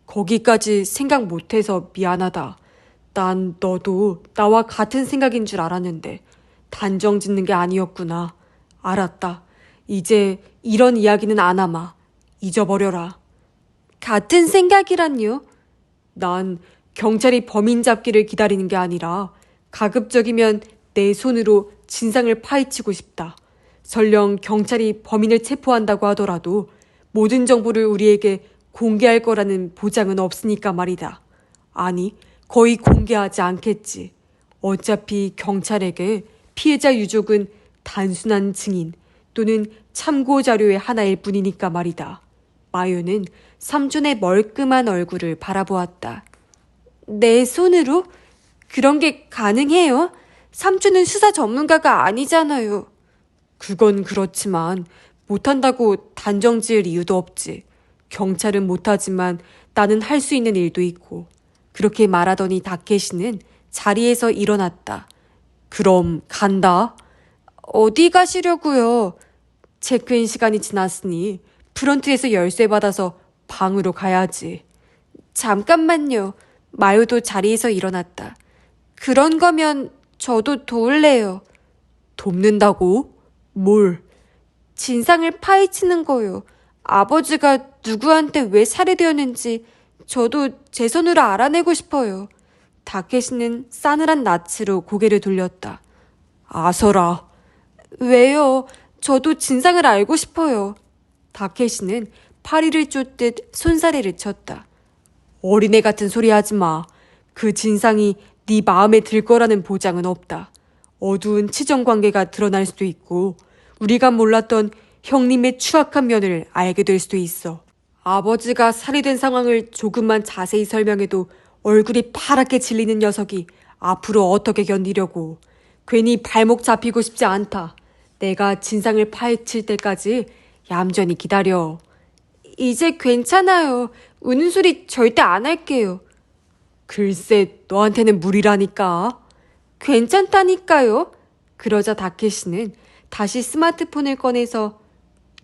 거기까지 생각 못해서 미안하다. 난 너도 나와 같은 생각인 줄 알았는데 단정 짓는 게 아니었구나. 알았다. 이제 이런 이야기는 안 하마. 잊어버려라. 같은 생각이란요? 난 경찰이 범인 잡기를 기다리는 게 아니라 가급적이면 내 손으로 진상을 파헤치고 싶다. 설령 경찰이 범인을 체포한다고 하더라도 모든 정보를 우리에게 공개할 거라는 보장은 없으니까 말이다. 아니, 거의 공개하지 않겠지. 어차피 경찰에게 피해자 유족은 단순한 증인 또는 참고 자료의 하나일 뿐이니까 말이다. 마유는 삼촌의 멀끔한 얼굴을 바라보았다. 내 손으로? 그런 게 가능해요? 삼촌은 수사 전문가가 아니잖아요. 그건 그렇지만 못한다고 단정 지을 이유도 없지. 경찰은 못하지만 나는 할 수 있는 일도 있고. 그렇게 말하더니 다케시는 자리에서 일어났다. 그럼 간다. 어디 가시려고요? 체크인 시간이 지났으니 프런트에서 열쇠 받아서 방으로 가야지. 잠깐만요. 마유도 자리에서 일어났다. 그런 거면 저도 도울래요. 돕는다고? 뭘? 진상을 파헤치는 거요. 아버지가 누구한테 왜 살해되었는지 저도 제 손으로 알아내고 싶어요. 다케시는 싸늘한 낯으로 고개를 돌렸다. 아서라. 왜요? 저도 진상을 알고 싶어요. 다케시는 파리를 쫓듯 손사래를 쳤다. 어린애 같은 소리 하지 마. 그 진상이 네 마음에 들 거라는 보장은 없다. 어두운 치정 관계가 드러날 수도 있고 우리가 몰랐던 형님의 추악한 면을 알게 될 수도 있어. 아버지가 살해된 상황을 조금만 자세히 설명해도 얼굴이 파랗게 질리는 녀석이 앞으로 어떻게 견디려고. 괜히 발목 잡히고 싶지 않다. 내가 진상을 파헤칠 때까지 얌전히 기다려. 이제 괜찮아요. 우는 소리 절대 안 할게요. 글쎄, 너한테는 무리라니까. 괜찮다니까요. 그러자 다케시는 다시 스마트폰을 꺼내서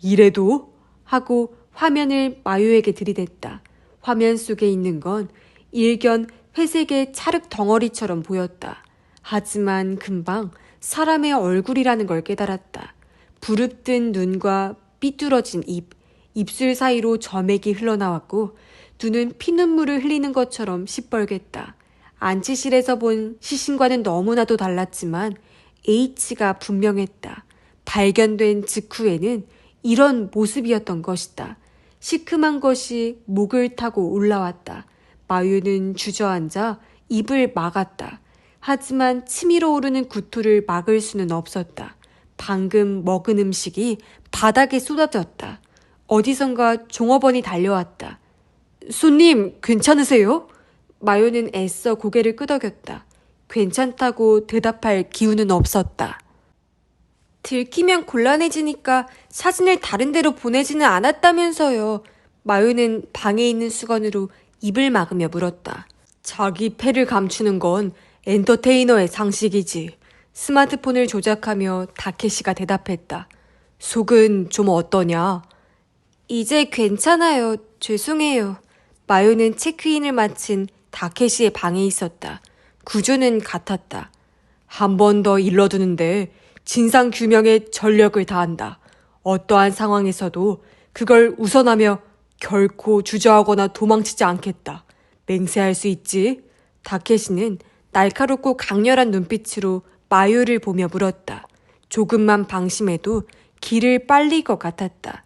이래도? 하고 화면을 마유에게 들이댔다. 화면 속에 있는 건 일견 회색의 찰흙 덩어리처럼 보였다. 하지만 금방 사람의 얼굴이라는 걸 깨달았다. 부릅뜬 눈과 삐뚤어진 입, 입술 사이로 점액이 흘러나왔고 눈은 피눈물을 흘리는 것처럼 시뻘갰다. 안치실에서 본 시신과는 너무나도 달랐지만 H가 분명했다. 발견된 직후에는 이런 모습이었던 것이다. 시큼한 것이 목을 타고 올라왔다. 마유는 주저앉아 입을 막았다. 하지만 치밀어 오르는 구토를 막을 수는 없었다. 방금 먹은 음식이 바닥에 쏟아졌다. 어디선가 종업원이 달려왔다. 손님, 괜찮으세요? 마요는 애써 고개를 끄덕였다. 괜찮다고 대답할 기운은 없었다. 들키면 곤란해지니까 사진을 다른 데로 보내지는 않았다면서요. 마요는 방에 있는 수건으로 입을 막으며 물었다. 자기 패를 감추는 건 엔터테이너의 상식이지. 스마트폰을 조작하며 다케시가 대답했다. 속은 좀 어떠냐? 이제 괜찮아요. 죄송해요. 마요는 체크인을 마친 다케시의 방에 있었다. 구조는 같았다. 한 번 더 일러두는데 진상 규명에 전력을 다한다. 어떠한 상황에서도 그걸 우선하며 결코 주저하거나 도망치지 않겠다. 맹세할 수 있지? 다케시는 날카롭고 강렬한 눈빛으로 마요를 보며 물었다. 조금만 방심해도 길을 빨릴 것 같았다.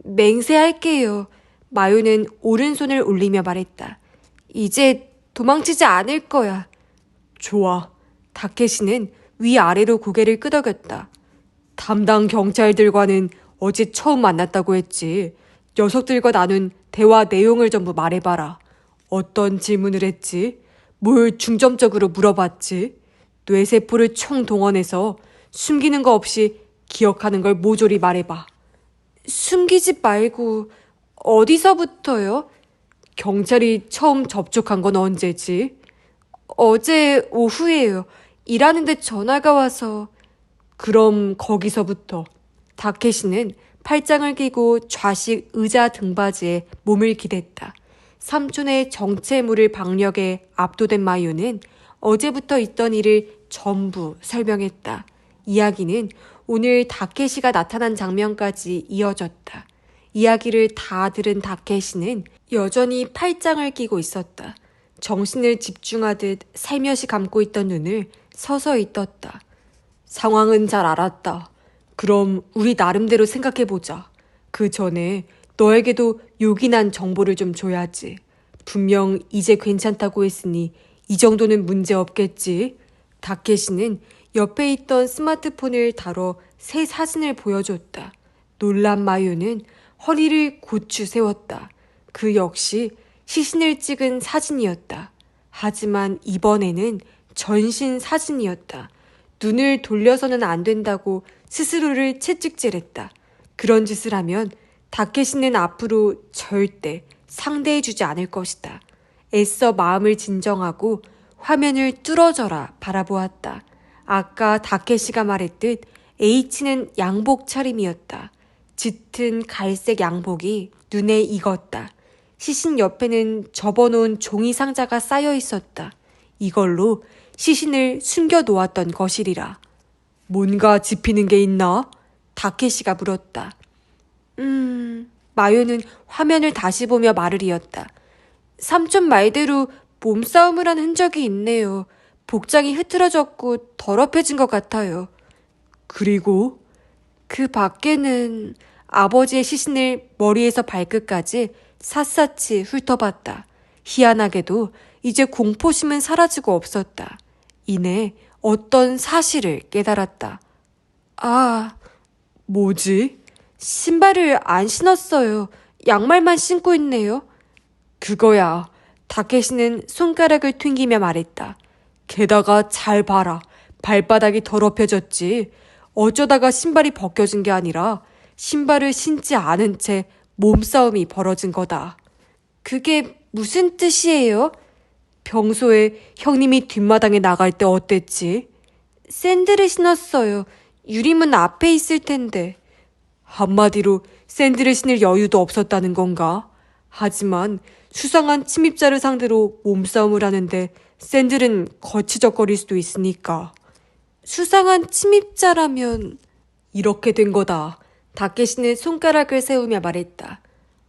맹세할게요. 마요는 오른손을 올리며 말했다. 이제 도망치지 않을 거야. 좋아. 다케시는 위아래로 고개를 끄덕였다. 담당 경찰들과는 어제 처음 만났다고 했지. 녀석들과 나눈 대화 내용을 전부 말해봐라. 어떤 질문을 했지? 뭘 중점적으로 물어봤지? 뇌세포를 총동원해서 숨기는 거 없이 기억하는 걸 모조리 말해봐. 숨기지 말고 어디서부터요? 경찰이 처음 접촉한 건 언제지? 어제 오후에요. 일하는데 전화가 와서. 그럼 거기서부터. 다케시는 팔짱을 끼고 좌식 의자 등받이에 몸을 기댔다. 삼촌의 정체모를 박력에 압도된 마요는 어제부터 있던 일을 전부 설명했다. 이야기는 오늘 다케시가 나타난 장면까지 이어졌다. 이야기를 다 들은 다케시는 여전히 팔짱을 끼고 있었다. 정신을 집중하듯 살며시 감고 있던 눈을 서서히 떴다. 상황은 잘 알았다. 그럼 우리 나름대로 생각해보자. 그 전에 너에게도 요긴한 정보를 좀 줘야지. 분명 이제 괜찮다고 했으니 이 정도는 문제 없겠지. 다케시는 옆에 있던 스마트폰을 다뤄 새 사진을 보여줬다. 놀란 마요는 허리를 고추 세웠다. 그 역시 시신을 찍은 사진이었다. 하지만 이번에는 전신 사진이었다. 눈을 돌려서는 안 된다고 스스로를 채찍질했다. 그런 짓을 하면 다케시는 앞으로 절대 상대해주지 않을 것이다. 애써 마음을 진정하고 화면을 뚫어져라 바라보았다. 아까 다케시가 말했듯 H는 양복 차림이었다. 짙은 갈색 양복이 눈에 익었다. 시신 옆에는 접어놓은 종이 상자가 쌓여 있었다. 이걸로 시신을 숨겨 놓았던 것이리라. 뭔가 짚히는 게 있나? 다케시가 물었다. 마요는 화면을 다시 보며 말을 이었다. 삼촌 말대로 몸싸움을 한 흔적이 있네요. 복장이 흐트러졌고 더럽혀진 것 같아요. 그리고 그 밖에는 아버지의 시신을 머리에서 발끝까지 샅샅이 훑어봤다. 희한하게도 이제 공포심은 사라지고 없었다. 이내 어떤 사실을 깨달았다. 아, 뭐지? 신발을 안 신었어요. 양말만 신고 있네요. 그거야. 다케시는 손가락을 튕기며 말했다. 게다가 잘 봐라. 발바닥이 더럽혀졌지. 어쩌다가 신발이 벗겨진 게 아니라 신발을 신지 않은 채 몸싸움이 벌어진 거다. 그게 무슨 뜻이에요? 평소에 형님이 뒷마당에 나갈 때 어땠지? 샌들을 신었어요. 유리문 앞에 있을 텐데. 한마디로 샌들을 신을 여유도 없었다는 건가? 하지만 수상한 침입자를 상대로 몸싸움을 하는데 샌들은 거치적거릴 수도 있으니까. 수상한 침입자라면 이렇게 된 거다. 다케시는 손가락을 세우며 말했다.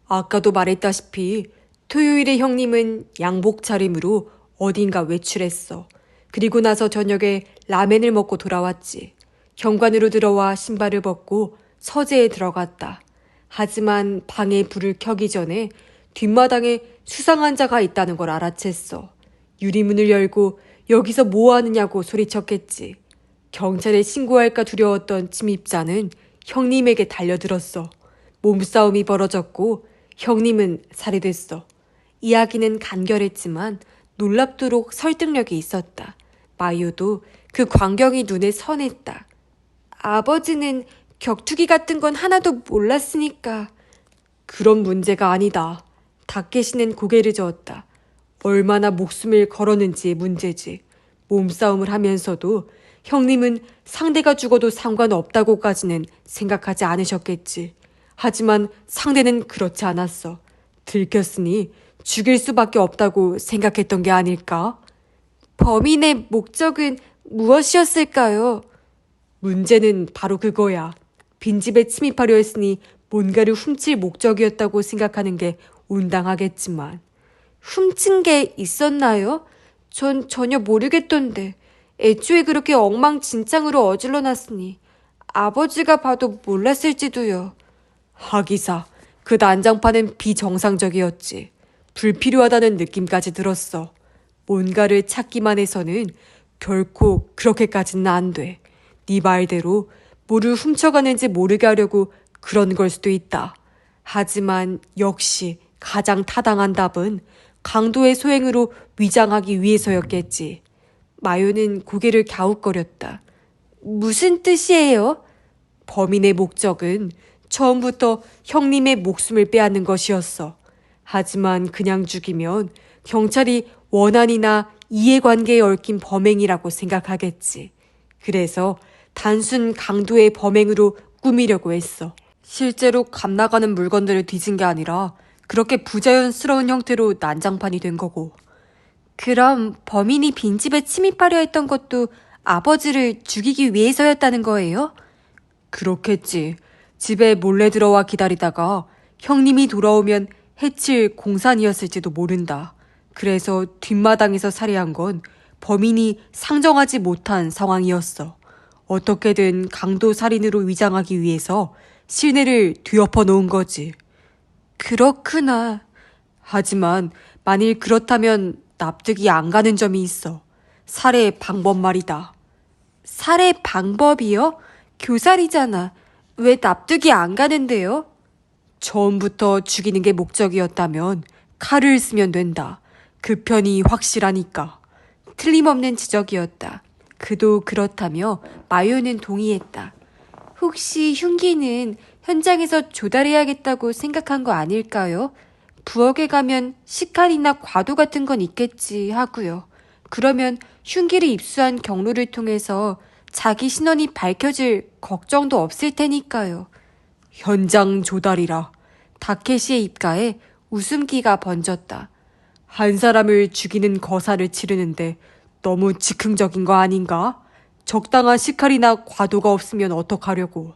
아까도 말했다시피 토요일에 형님은 양복 차림으로 어딘가 외출했어. 그리고 나서 저녁에 라멘을 먹고 돌아왔지. 현관으로 들어와 신발을 벗고 서재에 들어갔다. 하지만 방에 불을 켜기 전에 뒷마당에 수상한 자가 있다는 걸 알아챘어. 유리문을 열고 여기서 뭐 하느냐고 소리쳤겠지. 경찰에 신고할까 두려웠던 침입자는 형님에게 달려들었어. 몸싸움이 벌어졌고 형님은 살해됐어. 이야기는 간결했지만 놀랍도록 설득력이 있었다. 마요도 그 광경이 눈에 선했다. 아버지는 격투기 같은 건 하나도 몰랐으니까. 그런 문제가 아니다. 다케시는 고개를 저었다. 얼마나 목숨을 걸었는지의 문제지. 몸싸움을 하면서도 형님은 상대가 죽어도 상관없다고까지는 생각하지 않으셨겠지. 하지만 상대는 그렇지 않았어. 들켰으니 죽일 수밖에 없다고 생각했던 게 아닐까? 범인의 목적은 무엇이었을까요? 문제는 바로 그거야. 빈집에 침입하려 했으니 뭔가를 훔칠 목적이었다고 생각하는 게 온당하겠지만. 훔친 게 있었나요? 전 전혀 모르겠던데. 애초에 그렇게 엉망진창으로 어질러 놨으니 아버지가 봐도 몰랐을지도요. 하기사, 그 난장판은 비정상적이었지. 불필요하다는 느낌까지 들었어. 뭔가를 찾기만 해서는 결코 그렇게까지는 안 돼. 네 말대로 뭐를 훔쳐가는지 모르게 하려고 그런 걸 수도 있다. 하지만 역시 가장 타당한 답은 강도의 소행으로 위장하기 위해서였겠지. 마요는 고개를 갸웃거렸다. 무슨 뜻이에요? 범인의 목적은 처음부터 형님의 목숨을 빼앗는 것이었어. 하지만 그냥 죽이면 경찰이 원한이나 이해관계에 얽힌 범행이라고 생각하겠지. 그래서 단순 강도의 범행으로 꾸미려고 했어. 실제로 값나가는 물건들을 뒤진 게 아니라 그렇게 부자연스러운 형태로 난장판이 된 거고. 그럼 범인이 빈집에 침입하려 했던 것도 아버지를 죽이기 위해서였다는 거예요? 그렇겠지. 집에 몰래 들어와 기다리다가 형님이 돌아오면 해칠 공산이었을지도 모른다. 그래서 뒷마당에서 살해한 건 범인이 상정하지 못한 상황이었어. 어떻게든 강도 살인으로 위장하기 위해서 시내를 뒤엎어 놓은 거지. 그렇구나. 하지만 만일 그렇다면 납득이 안 가는 점이 있어. 살해 방법 말이다. 살해 방법이요? 교살이잖아. 왜 납득이 안 가는데요? 처음부터 죽이는 게 목적이었다면 칼을 쓰면 된다. 그 편이 확실하니까. 틀림없는 지적이었다. 그도 그렇다며 마요는 동의했다. 혹시 흉기는 현장에서 조달해야겠다고 생각한 거 아닐까요? 부엌에 가면 식칼이나 과도 같은 건 있겠지 하고요. 그러면 흉기를 입수한 경로를 통해서 자기 신원이 밝혀질 걱정도 없을 테니까요. 현장 조달이라. 다케시의 입가에 웃음기가 번졌다. 한 사람을 죽이는 거사를 치르는데 너무 즉흥적인 거 아닌가? 적당한 식칼이나 과도가 없으면 어떡하려고.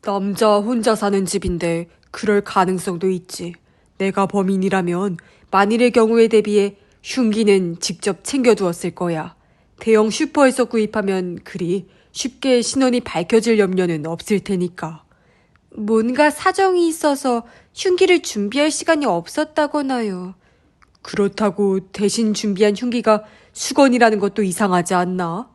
남자 혼자 사는 집인데 그럴 가능성도 있지. 내가 범인이라면 만일의 경우에 대비해 흉기는 직접 챙겨두었을 거야. 대형 슈퍼에서 구입하면 그리 쉽게 신원이 밝혀질 염려는 없을 테니까. 뭔가 사정이 있어서 흉기를 준비할 시간이 없었다거나요. 그렇다고 대신 준비한 흉기가 수건이라는 것도 이상하지 않나?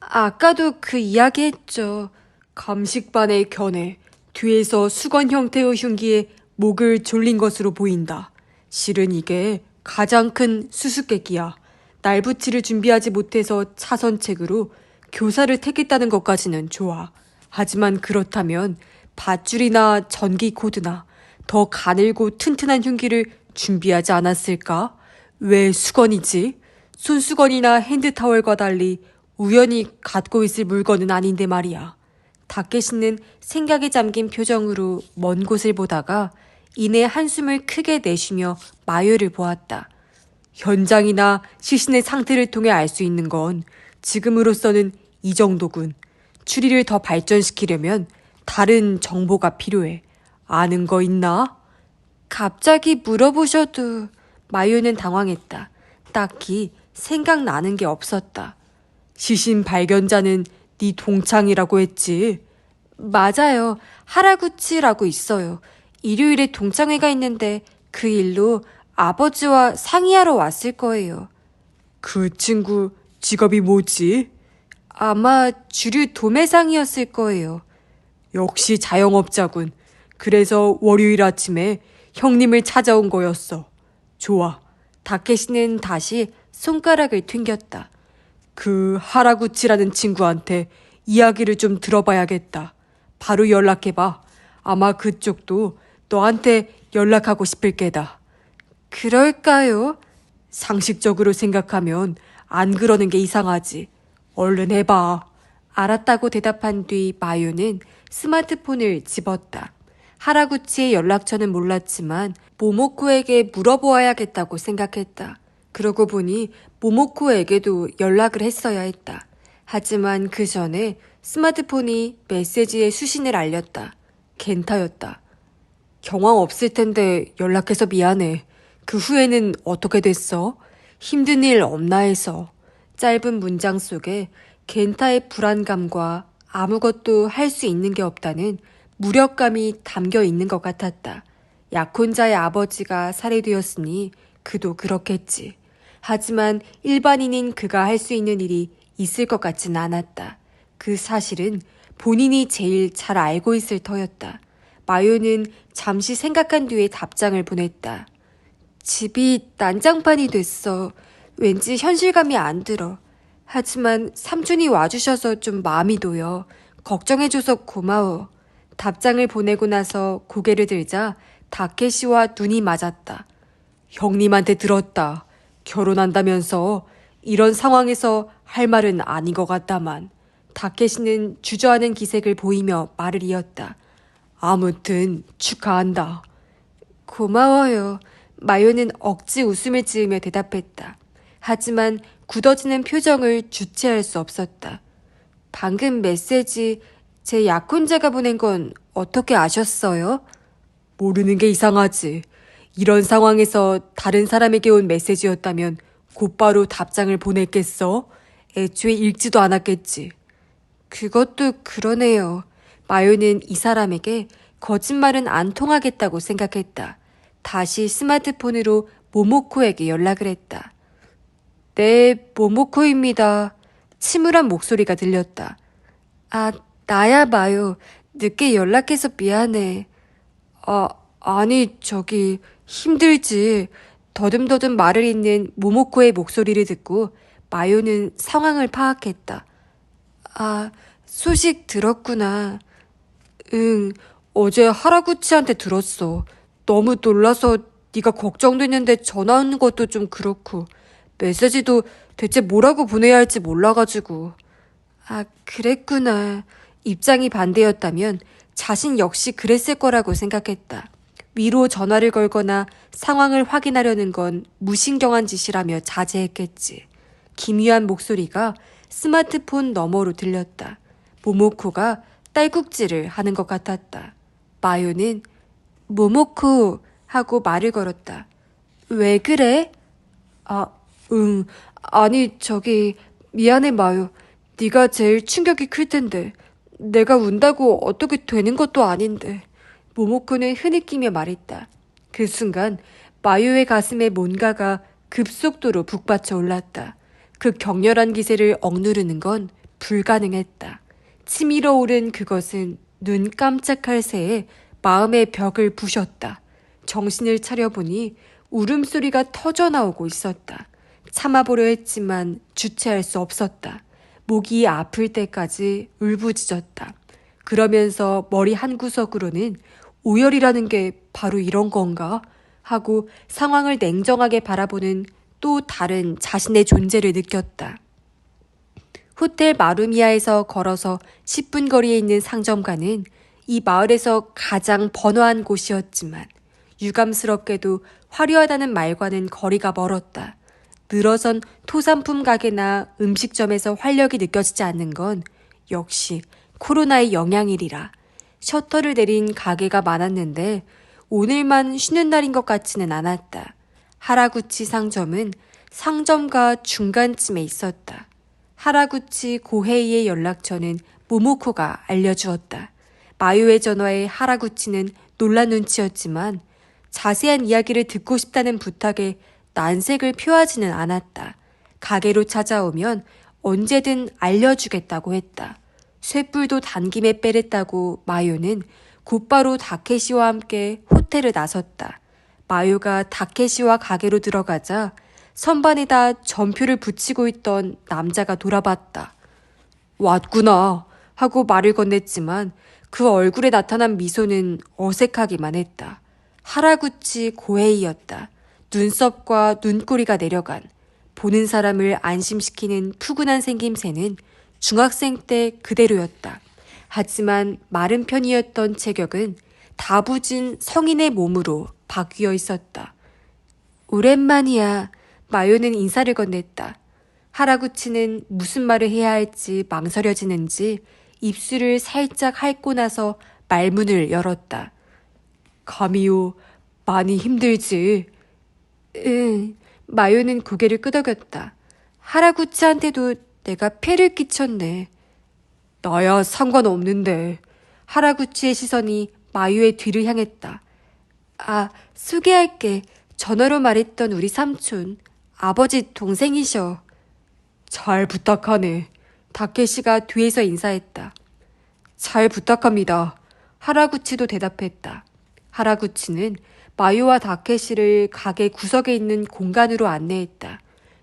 아까도 그 이야기 했죠. 감식반의 견해, 뒤에서 수건 형태의 흉기에 목을 졸린 것으로 보인다. 실은 이게 가장 큰 수수께끼야. 날붙이를 준비하지 못해서 차선책으로 교사를 택했다는 것까지는 좋아. 하지만 그렇다면 밧줄이나 전기 코드나 더 가늘고 튼튼한 흉기를 준비하지 않았을까? 왜 수건이지? 손수건이나 핸드타월과 달리 우연히 갖고 있을 물건은 아닌데 말이야. 다케시는 생각에 잠긴 표정으로 먼 곳을 보다가 이내 한숨을 크게 내쉬며 마요를 보았다. 현장이나 시신의 상태를 통해 알 수 있는 건 지금으로서는 이 정도군. 추리를 더 발전시키려면 다른 정보가 필요해. 아는 거 있나? 갑자기 물어보셔도 마요는 당황했다. 딱히 생각나는 게 없었다. 시신 발견자는 네 동창이라고 했지? 맞아요. 하라구치라고 있어요. 일요일에 동창회가 있는데 그 일로 아버지와 상의하러 왔을 거예요. 그 친구 직업이 뭐지? 아마 주류 도매상이었을 거예요. 역시 자영업자군. 그래서 월요일 아침에 형님을 찾아온 거였어. 좋아. 다케시는 다시 손가락을 튕겼다. 그 하라구치라는 친구한테 이야기를 좀 들어봐야겠다. 바로 연락해봐. 아마 그쪽도 너한테 연락하고 싶을 게다. 그럴까요? 상식적으로 생각하면 안 그러는 게 이상하지. 얼른 해봐. 알았다고 대답한 뒤 마요는 스마트폰을 집었다. 하라구치의 연락처는 몰랐지만 모모코에게 물어보아야겠다고 생각했다. 그러고 보니 모모코에게도 연락을 했어야 했다. 하지만 그 전에 스마트폰이 메시지의 수신을 알렸다. 겐타였다. 경황 없을 텐데 연락해서 미안해. 그 후에는 어떻게 됐어? 힘든 일 없나 해서. 짧은 문장 속에 겐타의 불안감과 아무것도 할 수 있는 게 없다는 무력감이 담겨 있는 것 같았다. 약혼자의 아버지가 살해되었으니 그도 그렇겠지. 하지만 일반인인 그가 할 수 있는 일이 있을 것 같진 않았다. 그 사실은 본인이 제일 잘 알고 있을 터였다. 마요는 잠시 생각한 뒤에 답장을 보냈다. 집이 난장판이 됐어. 왠지 현실감이 안 들어. 하지만 삼촌이 와주셔서 좀 마음이 놓여. 걱정해줘서 고마워. 답장을 보내고 나서 고개를 들자 다케시와 눈이 맞았다. 형님한테 들었다. 결혼한다면서 이런 상황에서 할 말은 아닌 것 같다만. 다케시는 주저하는 기색을 보이며 말을 이었다. 아무튼 축하한다. 고마워요. 마요는 억지 웃음을 지으며 대답했다. 하지만 굳어지는 표정을 주체할 수 없었다. 방금 메시지 제 약혼자가 보낸 건 어떻게 아셨어요? 모르는 게 이상하지. 이런 상황에서 다른 사람에게 온 메시지였다면 곧바로 답장을 보냈겠어? 애초에 읽지도 않았겠지. 그것도 그러네요. 마요는 이 사람에게 거짓말은 안 통하겠다고 생각했다. 다시 스마트폰으로 모모코에게 연락을 했다. 네, 모모코입니다. 침울한 목소리가 들렸다. 아, 나야 마요. 늦게 연락해서 미안해. 아니, 저기 힘들지. 더듬더듬 말을 잇는 모모코의 목소리를 듣고 마요는 상황을 파악했다. 아, 소식 들었구나. 응, 어제 하라구치한테 들었어. 너무 놀라서 네가 걱정됐는데 전화 오는 것도 좀 그렇고 메시지도 대체 뭐라고 보내야 할지 몰라가지고. 아, 그랬구나. 입장이 반대였다면 자신 역시 그랬을 거라고 생각했다. 위로 전화를 걸거나 상황을 확인하려는 건 무신경한 짓이라며 자제했겠지. 기묘한 목소리가 스마트폰 너머로 들렸다. 모모코가 딸꾹질을 하는 것 같았다. 마요는 모모코 하고 말을 걸었다. 왜 그래? 아니 저기 미안해 마요. 네가 제일 충격이 클 텐데. 내가 운다고 어떻게 되는 것도 아닌데. 모모코는 흐느끼며 말했다. 그 순간 마요의 가슴에 뭔가가 급속도로 북받쳐 올랐다. 그 격렬한 기세를 억누르는 건 불가능했다. 치밀어 오른 그것은 눈 깜짝할 새에 마음의 벽을 부셨다. 정신을 차려보니 울음소리가 터져나오고 있었다. 참아보려 했지만 주체할 수 없었다. 목이 아플 때까지 울부짖었다. 그러면서 머리 한구석으로는 오열이라는 게 바로 이런 건가? 하고 상황을 냉정하게 바라보는 또 다른 자신의 존재를 느꼈다. 호텔 마루미야에서 걸어서 10분 거리에 있는 상점가는 이 마을에서 가장 번화한 곳이었지만 유감스럽게도 화려하다는 말과는 거리가 멀었다. 늘어선 토산품 가게나 음식점에서 활력이 느껴지지 않는 건 역시 코로나의 영향이리라. 셔터를 내린 가게가 많았는데 오늘만 쉬는 날인 것 같지는 않았다. 하라구치 상점은 상점과 중간쯤에 있었다. 하라구치 고헤이의 연락처는 모모코가 알려주었다. 마요의 전화에 하라구치는 놀란 눈치였지만 자세한 이야기를 듣고 싶다는 부탁에 난색을 표하지는 않았다. 가게로 찾아오면 언제든 알려주겠다고 했다. 쇳불도 단김에 빼랬다고 마요는 곧바로 다케시와 함께 호텔을 나섰다. 마요가 다케시와 가게로 들어가자 선반에다 전표를 붙이고 있던 남자가 돌아봤다. 왔구나 하고 말을 건넸지만 그 얼굴에 나타난 미소는 어색하기만 했다. 하라구치 고헤이였다. 눈썹과 눈꼬리가 내려간 보는 사람을 안심시키는 푸근한 생김새는 중학생 때 그대로였다. 하지만 마른 편이었던 체격은 다부진 성인의 몸으로 바뀌어 있었다. 오랜만이야. 마요는 인사를 건넸다. 하라구치는 무슨 말을 해야 할지 망설여지는지 입술을 살짝 핥고 나서 말문을 열었다. 가미요, 많이 힘들지? 응. 마요는 고개를 끄덕였다. 하라구치한테도 내가 폐를 끼쳤네. 나야 상관없는데. 하라구치의 시선이 마요의 뒤를 향했다. 아, 소개할게. 전화로 말했던 우리 삼촌. 아버지 동생이셔. 잘 부탁하네. 다케시가 뒤에서 인사했다. 잘 부탁합니다. 하라구치도 대답했다. 하라구치는 마요와 다케시를 가게 구석에 있는 공간으로 안내했다.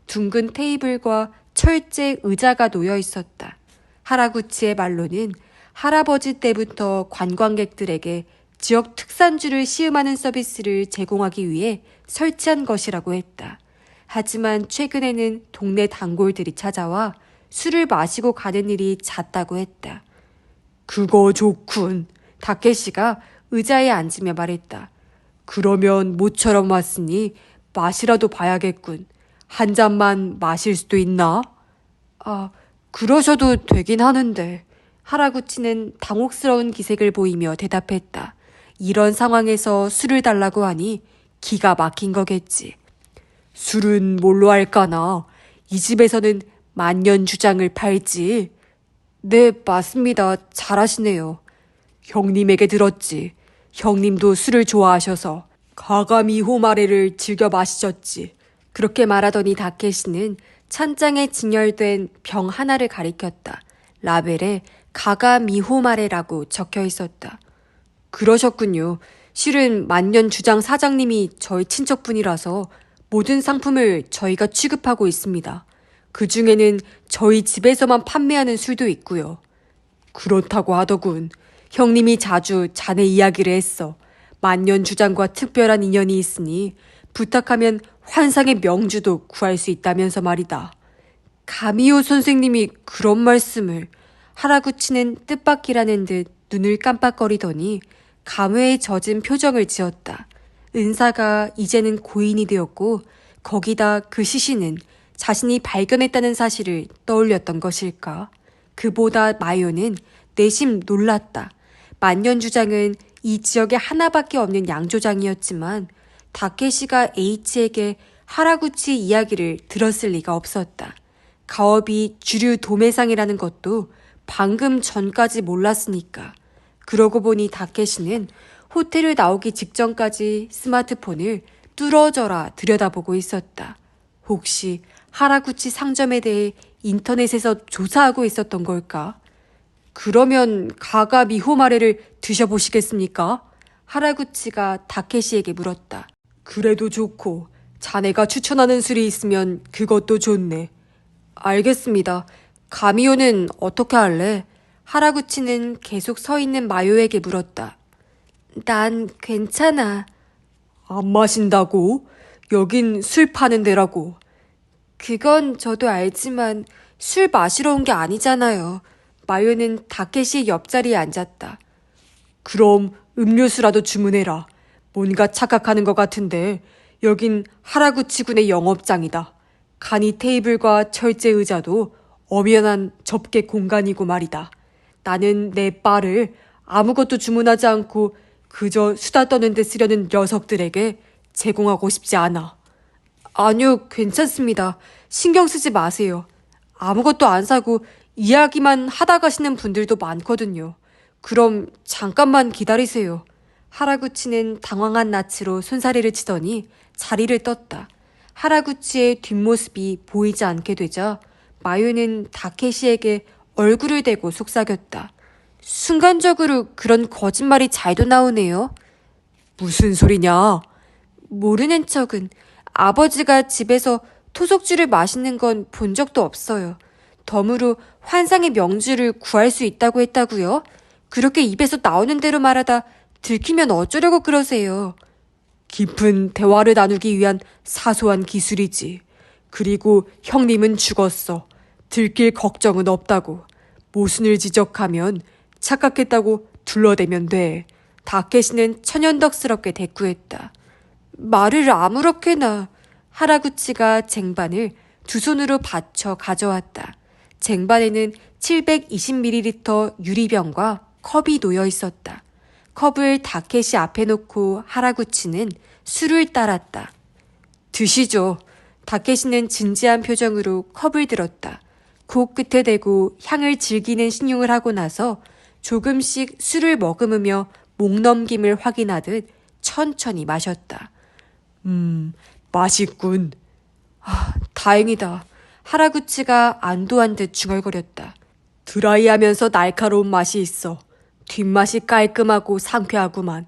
둥근 테이블과 철제 의자가 놓여 있었다. 하라구치의 말로는 할아버지 때부터 관광객들에게 지역 특산주를 시음하는 서비스를 제공하기 위해 설치한 것이라고 했다. 하지만 최근에는 동네 단골들이 찾아와 술을 마시고 가는 일이 잦다고 했다. 그거 좋군. 다케시가 의자에 앉으며 말했다. 그러면 모처럼 왔으니 맛이라도 봐야겠군. 한 잔만 마실 수도 있나? 아, 그러셔도 되긴 하는데. 하라구치는 당혹스러운 기색을 보이며 대답했다. 이런 상황에서 술을 달라고 하니 기가 막힌 거겠지. 술은 뭘로 할까나? 이 집에서는 만년주장을 팔지. 네, 맞습니다. 잘하시네요. 형님에게 들었지. 형님도 술을 좋아하셔서 가가미 호마레를 즐겨 마시셨지. 그렇게 말하더니 다케시는 찬장에 진열된 병 하나를 가리켰다. 라벨에 가가미호마레라고 적혀 있었다. 그러셨군요. 실은 만년주장 사장님이 저희 친척분이라서 모든 상품을 저희가 취급하고 있습니다. 그 중에는 저희 집에서만 판매하는 술도 있고요. 그렇다고 하더군. 형님이 자주 자네 이야기를 했어. 만년주장과 특별한 인연이 있으니 부탁하면 환상의 명주도 구할 수 있다면서 말이다. 가미오 선생님이 그런 말씀을. 하라구치는 뜻밖이라는 듯 눈을 깜빡거리더니 감회에 젖은 표정을 지었다. 은사가 이제는 고인이 되었고 거기다 그 시신은 자신이 발견했다는 사실을 떠올렸던 것일까? 그보다 마요는 내심 놀랐다. 만년주장은 이 지역에 하나밖에 없는 양조장이었지만 다케시가 H에게 하라구치 이야기를 들었을 리가 없었다. 가업이 주류 도매상이라는 것도 방금 전까지 몰랐으니까. 그러고 보니 다케시는 호텔을 나오기 직전까지 스마트폰을 뚫어져라 들여다보고 있었다. 혹시 하라구치 상점에 대해 인터넷에서 조사하고 있었던 걸까? 그러면 가가 미호마레를 드셔보시겠습니까? 하라구치가 다케시에게 물었다. 그래도 좋고 자네가 추천하는 술이 있으면 그것도 좋네. 알겠습니다. 가미오는 어떻게 할래? 하라구치는 계속 서 있는 마요에게 물었다. 난 괜찮아. 안 마신다고? 여긴 술 파는 데라고. 그건 저도 알지만 술 마시러 온 게 아니잖아요. 마요는 다케시의 옆자리에 앉았다. 그럼 음료수라도 주문해라. 뭔가 착각하는 것 같은데 여긴 하라구치군의 영업장이다. 간이 테이블과 철제 의자도 엄연한 접객 공간이고 말이다. 나는 내 바를 아무것도 주문하지 않고 그저 수다 떠는 데 쓰려는 녀석들에게 제공하고 싶지 않아. 아니요, 괜찮습니다. 신경 쓰지 마세요. 아무것도 안 사고 이야기만 하다 가시는 분들도 많거든요. 그럼 잠깐만 기다리세요. 하라구치는 당황한 낯으로 손사래를 치더니 자리를 떴다. 하라구치의 뒷모습이 보이지 않게 되자 마요는 다케시에게 얼굴을 대고 속삭였다. 순간적으로 그런 거짓말이 잘도 나오네요. 무슨 소리냐? 모르는 척은. 아버지가 집에서 토속주를 마시는 건 본 적도 없어요. 덤으로 환상의 명주를 구할 수 있다고 했다고요? 그렇게 입에서 나오는 대로 말하다 들키면 어쩌려고 그러세요? 깊은 대화를 나누기 위한 사소한 기술이지. 그리고 형님은 죽었어. 들킬 걱정은 없다고. 모순을 지적하면 착각했다고 둘러대면 돼. 다케시는 천연덕스럽게 대꾸했다. 말을 아무렇게나. 하라구치가 쟁반을 두 손으로 받쳐 가져왔다. 쟁반에는 720ml 유리병과 컵이 놓여 있었다. 컵을 다케시 앞에 놓고 하라구치는 술을 따랐다. 드시죠. 다케시는 진지한 표정으로 컵을 들었다. 코 끝에 대고 향을 즐기는 신용을 하고 나서 조금씩 술을 머금으며 목넘김을 확인하듯 천천히 마셨다. 맛있군. 다행이다. 하라구치가 안도한 듯 중얼거렸다. 드라이하면서 날카로운 맛이 있어. 뒷맛이 깔끔하고 상쾌하구만.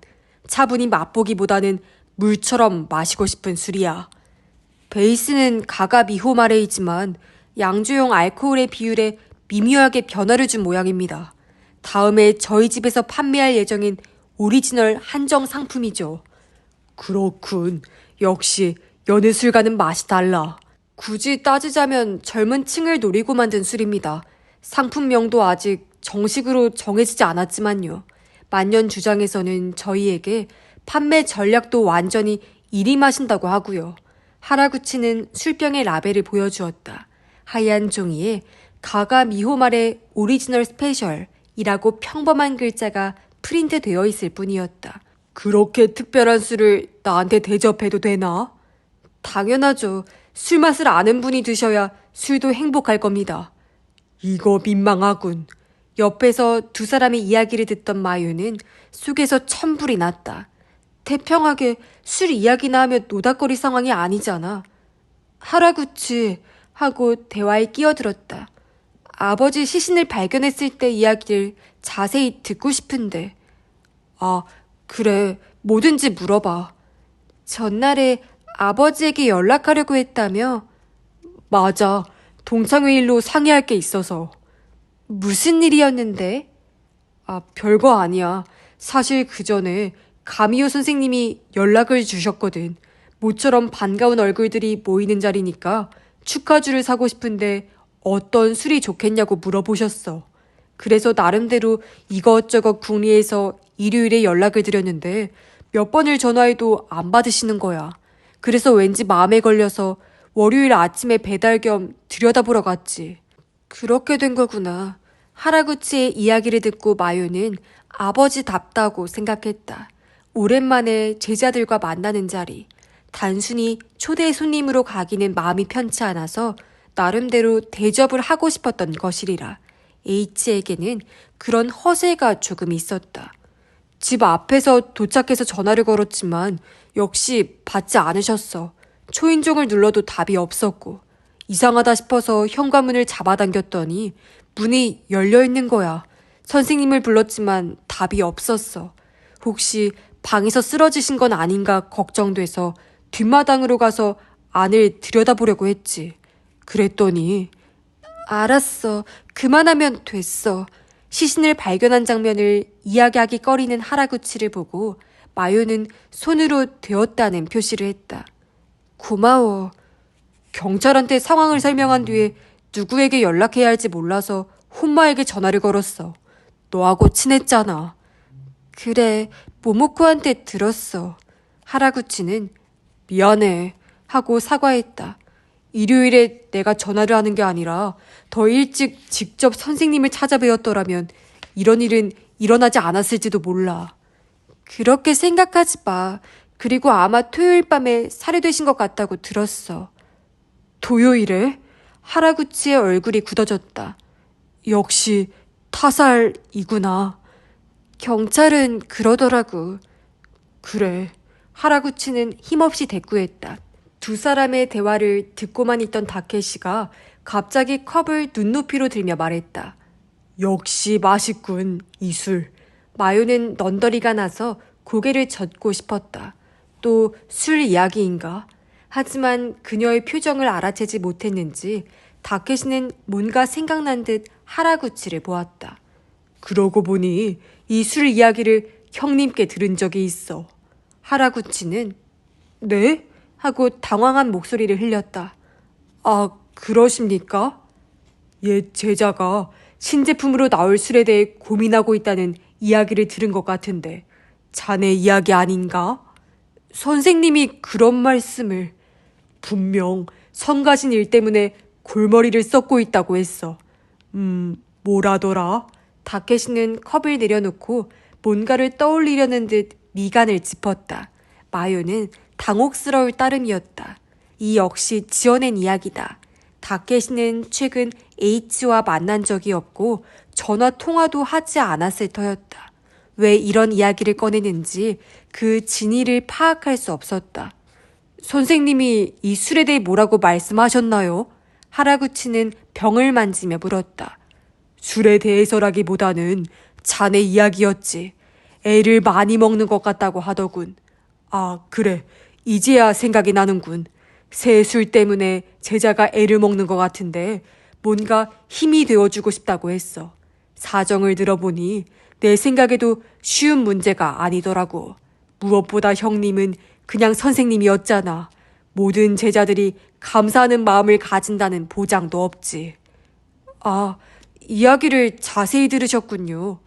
차분히 맛보기보다는 물처럼 마시고 싶은 술이야. 베이스는 가가 미호마레이지만 양조용 알코올의 비율에 미묘하게 변화를 준 모양입니다. 다음에 저희 집에서 판매할 예정인 오리지널 한정 상품이죠. 그렇군. 역시 여느 술과는 맛이 달라. 굳이 따지자면 젊은 층을 노리고 만든 술입니다. 상품명도 아직 정식으로 정해지지 않았지만요. 만년주장에서는 저희에게 판매 전략도 완전히 일임하신다고 하고요. 하라구치는 술병의 라벨을 보여주었다. 하얀 종이에 가가 미호말의 오리지널 스페셜이라고 평범한 글자가 프린트되어 있을 뿐이었다. 그렇게 특별한 술을 나한테 대접해도 되나? 당연하죠. 술 맛을 아는 분이 드셔야 술도 행복할 겁니다. 이거 민망하군. 옆에서 두 사람의 이야기를 듣던 마유는 속에서 천불이 났다. 태평하게 술 이야기나 하면 노닥거릴 상황이 아니잖아. 하라구치 하고 대화에 끼어들었다. 아버지 시신을 발견했을 때 이야기를 자세히 듣고 싶은데. 그래. 뭐든지 물어봐. 전날에 아버지에게 연락하려고 했다며? 맞아. 동창회의로 상의할 게 있어서. 무슨 일이었는데? 별거 아니야. 사실 그 전에 가미오 선생님이 연락을 주셨거든. 모처럼 반가운 얼굴들이 모이는 자리니까 축하주를 사고 싶은데 어떤 술이 좋겠냐고 물어보셨어. 그래서 나름대로 이것저것 궁리해서 일요일에 연락을 드렸는데 몇 번을 전화해도 안 받으시는 거야. 그래서 왠지 마음에 걸려서 월요일 아침에 배달 겸 들여다보러 갔지. 그렇게 된 거구나. 하라구치의 이야기를 듣고 마요는 아버지답다고 생각했다. 오랜만에 제자들과 만나는 자리. 단순히 초대 손님으로 가기는 마음이 편치 않아서 나름대로 대접을 하고 싶었던 것이리라. H에게는 그런 허세가 조금 있었다. 집 앞에서 도착해서 전화를 걸었지만 역시 받지 않으셨어. 초인종을 눌러도 답이 없었고 이상하다 싶어서 현관문을 잡아당겼더니 문이 열려있는 거야. 선생님을 불렀지만 답이 없었어. 혹시 방에서 쓰러지신 건 아닌가 걱정돼서 뒷마당으로 가서 안을 들여다보려고 했지. 그랬더니 알았어. 그만하면 됐어. 시신을 발견한 장면을 이야기하기 꺼리는 하라구치를 보고 마요는 손으로 되었다는 표시를 했다. 고마워. 경찰한테 상황을 설명한 뒤에 누구에게 연락해야 할지 몰라서 혼마에게 전화를 걸었어. 너하고 친했잖아. 그래, 모모코한테 들었어. 하라구치는 미안해 하고 사과했다. 일요일에 내가 전화를 하는 게 아니라 더 일찍 직접 선생님을 찾아뵈었더라면 이런 일은 일어나지 않았을지도 몰라. 그렇게 생각하지 마. 그리고 아마 토요일 밤에 살해되신 것 같다고 들었어. 토요일에? 하라구치의 얼굴이 굳어졌다. 역시 타살이구나. 경찰은 그러더라고. 그래. 하라구치는 힘없이 대꾸했다. 두 사람의 대화를 듣고만 있던 다케시가 갑자기 컵을 눈높이로 들며 말했다. 역시 맛있군, 이 술. 마요는 넌더리가 나서 고개를 젓고 싶었다. 또 술 이야기인가? 하지만 그녀의 표정을 알아채지 못했는지 다케시는 뭔가 생각난 듯 하라구치를 보았다. 그러고 보니 이 술 이야기를 형님께 들은 적이 있어. 하라구치는 네? 하고 당황한 목소리를 흘렸다. 그러십니까? 옛 제자가 신제품으로 나올 술에 대해 고민하고 있다는 이야기를 들은 것 같은데 자네 이야기 아닌가? 선생님이 그런 말씀을. 분명 성가신 일 때문에 골머리를 썩고 있다고 했어. 뭐라더라? 다케시는 컵을 내려놓고 뭔가를 떠올리려는 듯 미간을 짚었다. 마요는 당혹스러울 따름이었다. 이 역시 지어낸 이야기다. 다케시는 최근 H와 만난 적이 없고 전화 통화도 하지 않았을 터였다. 왜 이런 이야기를 꺼내는지 그 진위를 파악할 수 없었다. 선생님이 이 술에 대해 뭐라고 말씀하셨나요? 하라구치는 병을 만지며 물었다. 술에 대해서라기보다는 자네 이야기였지. 애를 많이 먹는 것 같다고 하더군. 아, 그래. 이제야 생각이 나는군. 새 술 때문에 제자가 애를 먹는 것 같은데 뭔가 힘이 되어주고 싶다고 했어. 사정을 들어보니 내 생각에도 쉬운 문제가 아니더라고. 무엇보다 형님은 그냥 선생님이었잖아. 모든 제자들이 감사하는 마음을 가진다는 보장도 없지. 아, 이야기를 자세히 들으셨군요.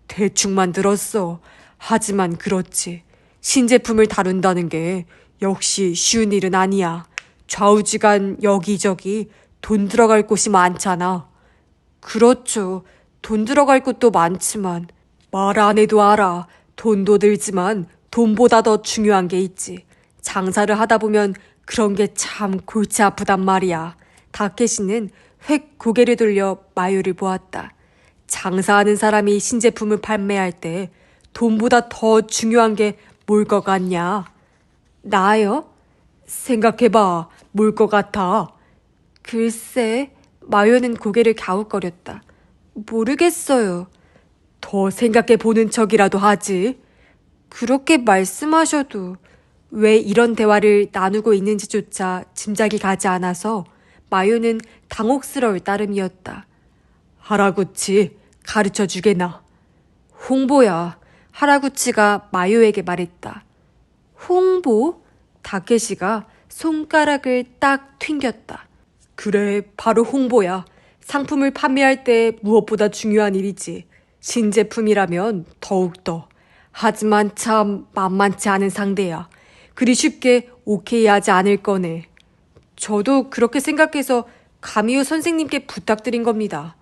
대충만 들었어. 하지만 그렇지. 신제품을 다룬다는 게 역시 쉬운 일은 아니야. 좌우지간 여기저기 돈 들어갈 곳이 많잖아. 그렇죠. 돈 들어갈 곳도 많지만 말 안 해도 알아. 돈도 들지만 돈보다 더 중요한 게 있지. 장사를 하다 보면 그런 게 참 골치 아프단 말이야. 다케시는 획 고개를 돌려 마요를 보았다. 장사하는 사람이 신제품을 판매할 때 돈보다 더 중요한 게 뭘 것 같냐? 나요? 생각해봐. 뭘 것 같아? 글쎄, 마요는 고개를 갸웃거렸다. 모르겠어요. 더 생각해보는 척이라도 하지. 그렇게 말씀하셔도 왜 이런 대화를 나누고 있는지조차 짐작이 가지 않아서 마요는 당혹스러울 따름이었다. 하라구치, 가르쳐 주게나. 홍보야. 하라구치가 마요에게 말했다. 홍보? 다케시가 손가락을 딱 튕겼다. 그래, 바로 홍보야. 상품을 판매할 때 무엇보다 중요한 일이지. 신제품이라면 더욱더. 하지만 참 만만치 않은 상대야. 그리 쉽게 오케이 하지 않을 거네. 저도 그렇게 생각해서 가미오 선생님께 부탁드린 겁니다.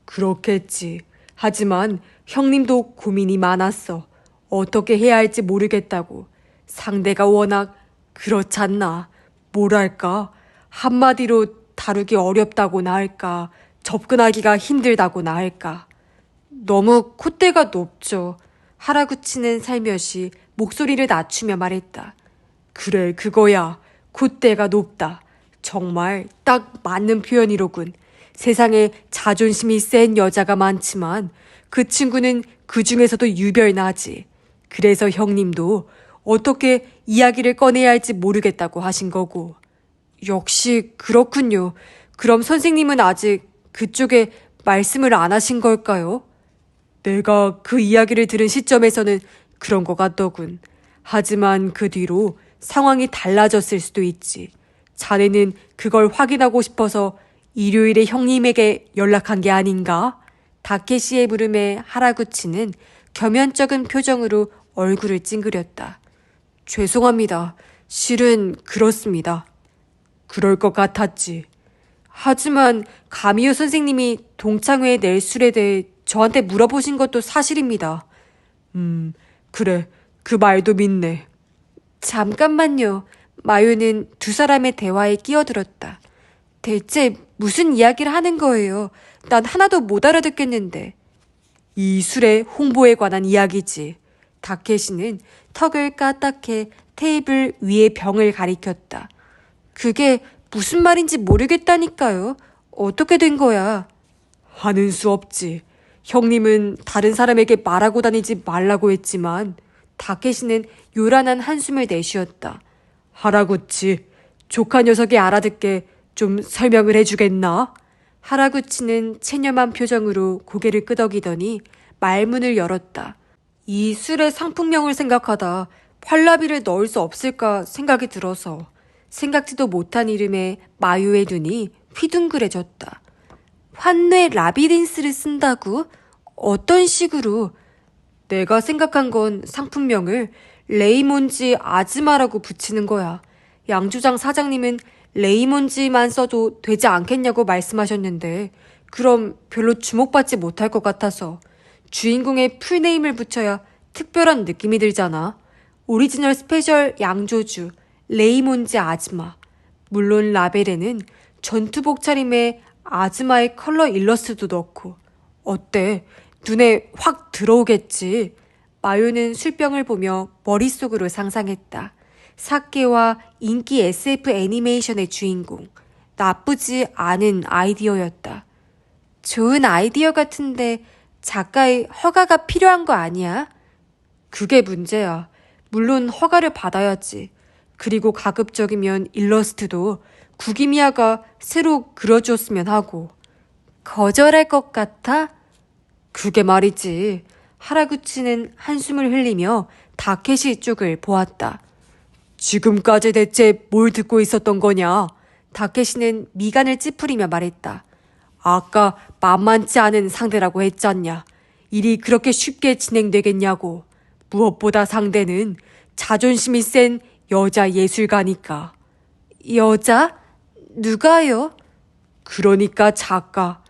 그렇겠지. 하지만 형님도 고민이 많았어. 어떻게 해야 할지 모르겠다고. 상대가 워낙 그렇잖나. 뭐랄까. 한마디로 다루기 어렵다고나 할까. 접근하기가 힘들다고나 할까. 너무 콧대가 높죠. 하라구치는 살며시 목소리를 낮추며 말했다. 그래, 그거야. 콧대가 높다. 정말 딱 맞는 표현이로군. 세상에 자존심이 센 여자가 많지만 그 친구는 그 중에서도 유별나지. 그래서 형님도 어떻게 이야기를 꺼내야 할지 모르겠다고 하신 거고. 역시 그렇군요. 그럼 선생님은 아직 그쪽에 말씀을 안 하신 걸까요? 내가 그 이야기를 들은 시점에서는 그런 것 같더군. 하지만 그 뒤로 상황이 달라졌을 수도 있지. 자네는 그걸 확인하고 싶어서 일요일에 형님에게 연락한 게 아닌가? 다케시의 물음에 하라구치는 겸연쩍은 표정으로 얼굴을 찡그렸다. 죄송합니다. 실은 그렇습니다. 그럴 것 같았지. 하지만 가미오 선생님이 동창회에 낼 술에 대해 저한테 물어보신 것도 사실입니다. 그래. 그 말도 믿네. 잠깐만요. 마요는 두 사람의 대화에 끼어들었다. 대체 무슨 이야기를 하는 거예요? 난 하나도 못 알아듣겠는데. 이 술의 홍보에 관한 이야기지. 다케시는 턱을 까딱해 테이블 위의 병을 가리켰다. 그게 무슨 말인지 모르겠다니까요. 어떻게 된 거야? 하는 수 없지. 형님은 다른 사람에게 말하고 다니지 말라고 했지만 다케시는 요란한 한숨을 내쉬었다. 하라구치, 조카 녀석이 알아듣게 좀 설명을 해주겠나? 하라구치는 체념한 표정으로 고개를 끄덕이더니 말문을 열었다. 이 술의 상품명을 생각하다 활라비를 넣을 수 없을까 생각이 들어서. 생각지도 못한 이름에 마요의 눈이 휘둥그레졌다. 환뇌 라비린스를 쓴다고? 어떤 식으로? 내가 생각한 건 상품명을 레이몬지 아즈마라고 붙이는 거야. 양조장 사장님은 레이몬지만 써도 되지 않겠냐고 말씀하셨는데 그럼 별로 주목받지 못할 것 같아서 주인공의 풀네임을 붙여야 특별한 느낌이 들잖아. 오리지널 스페셜 양조주 레이몬지 아즈마. 물론 라벨에는 전투복 차림에 아즈마의 컬러 일러스트도 넣고. 어때? 눈에 확 들어오겠지. 마요는 술병을 보며 머릿속으로 상상했다. 사케와 인기 SF 애니메이션의 주인공. 나쁘지 않은 아이디어였다. 좋은 아이디어 같은데 작가의 허가가 필요한 거 아니야? 그게 문제야. 물론 허가를 받아야지. 그리고 가급적이면 일러스트도 구기미야가 새로 그려줬으면 하고. 거절할 것 같아? 그게 말이지. 하라구치는 한숨을 흘리며 다케시 쪽을 보았다. 지금까지 대체 뭘 듣고 있었던 거냐? 다케시는 미간을 찌푸리며 말했다. 아까 만만치 않은 상대라고 했잖냐. 일이 그렇게 쉽게 진행되겠냐고. 무엇보다 상대는 자존심이 센 여자 예술가니까. 여자? 누가요? 그러니까 작가.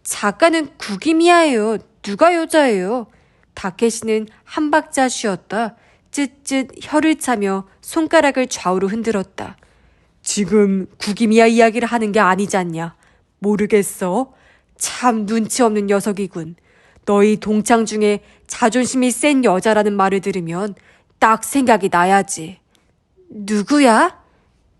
작가는 구기미야예요. 누가 여자예요? 다케시는 한 박자 쉬었다 쯧쯧 혀를 차며 손가락을 좌우로 흔들었다. 지금 구기미야 이야기를 하는 게 아니잖냐. 모르겠어? 참 눈치 없는 녀석이군. 너희 동창 중에 자존심이 센 여자라는 말을 들으면 딱 생각이 나야지. 누구야?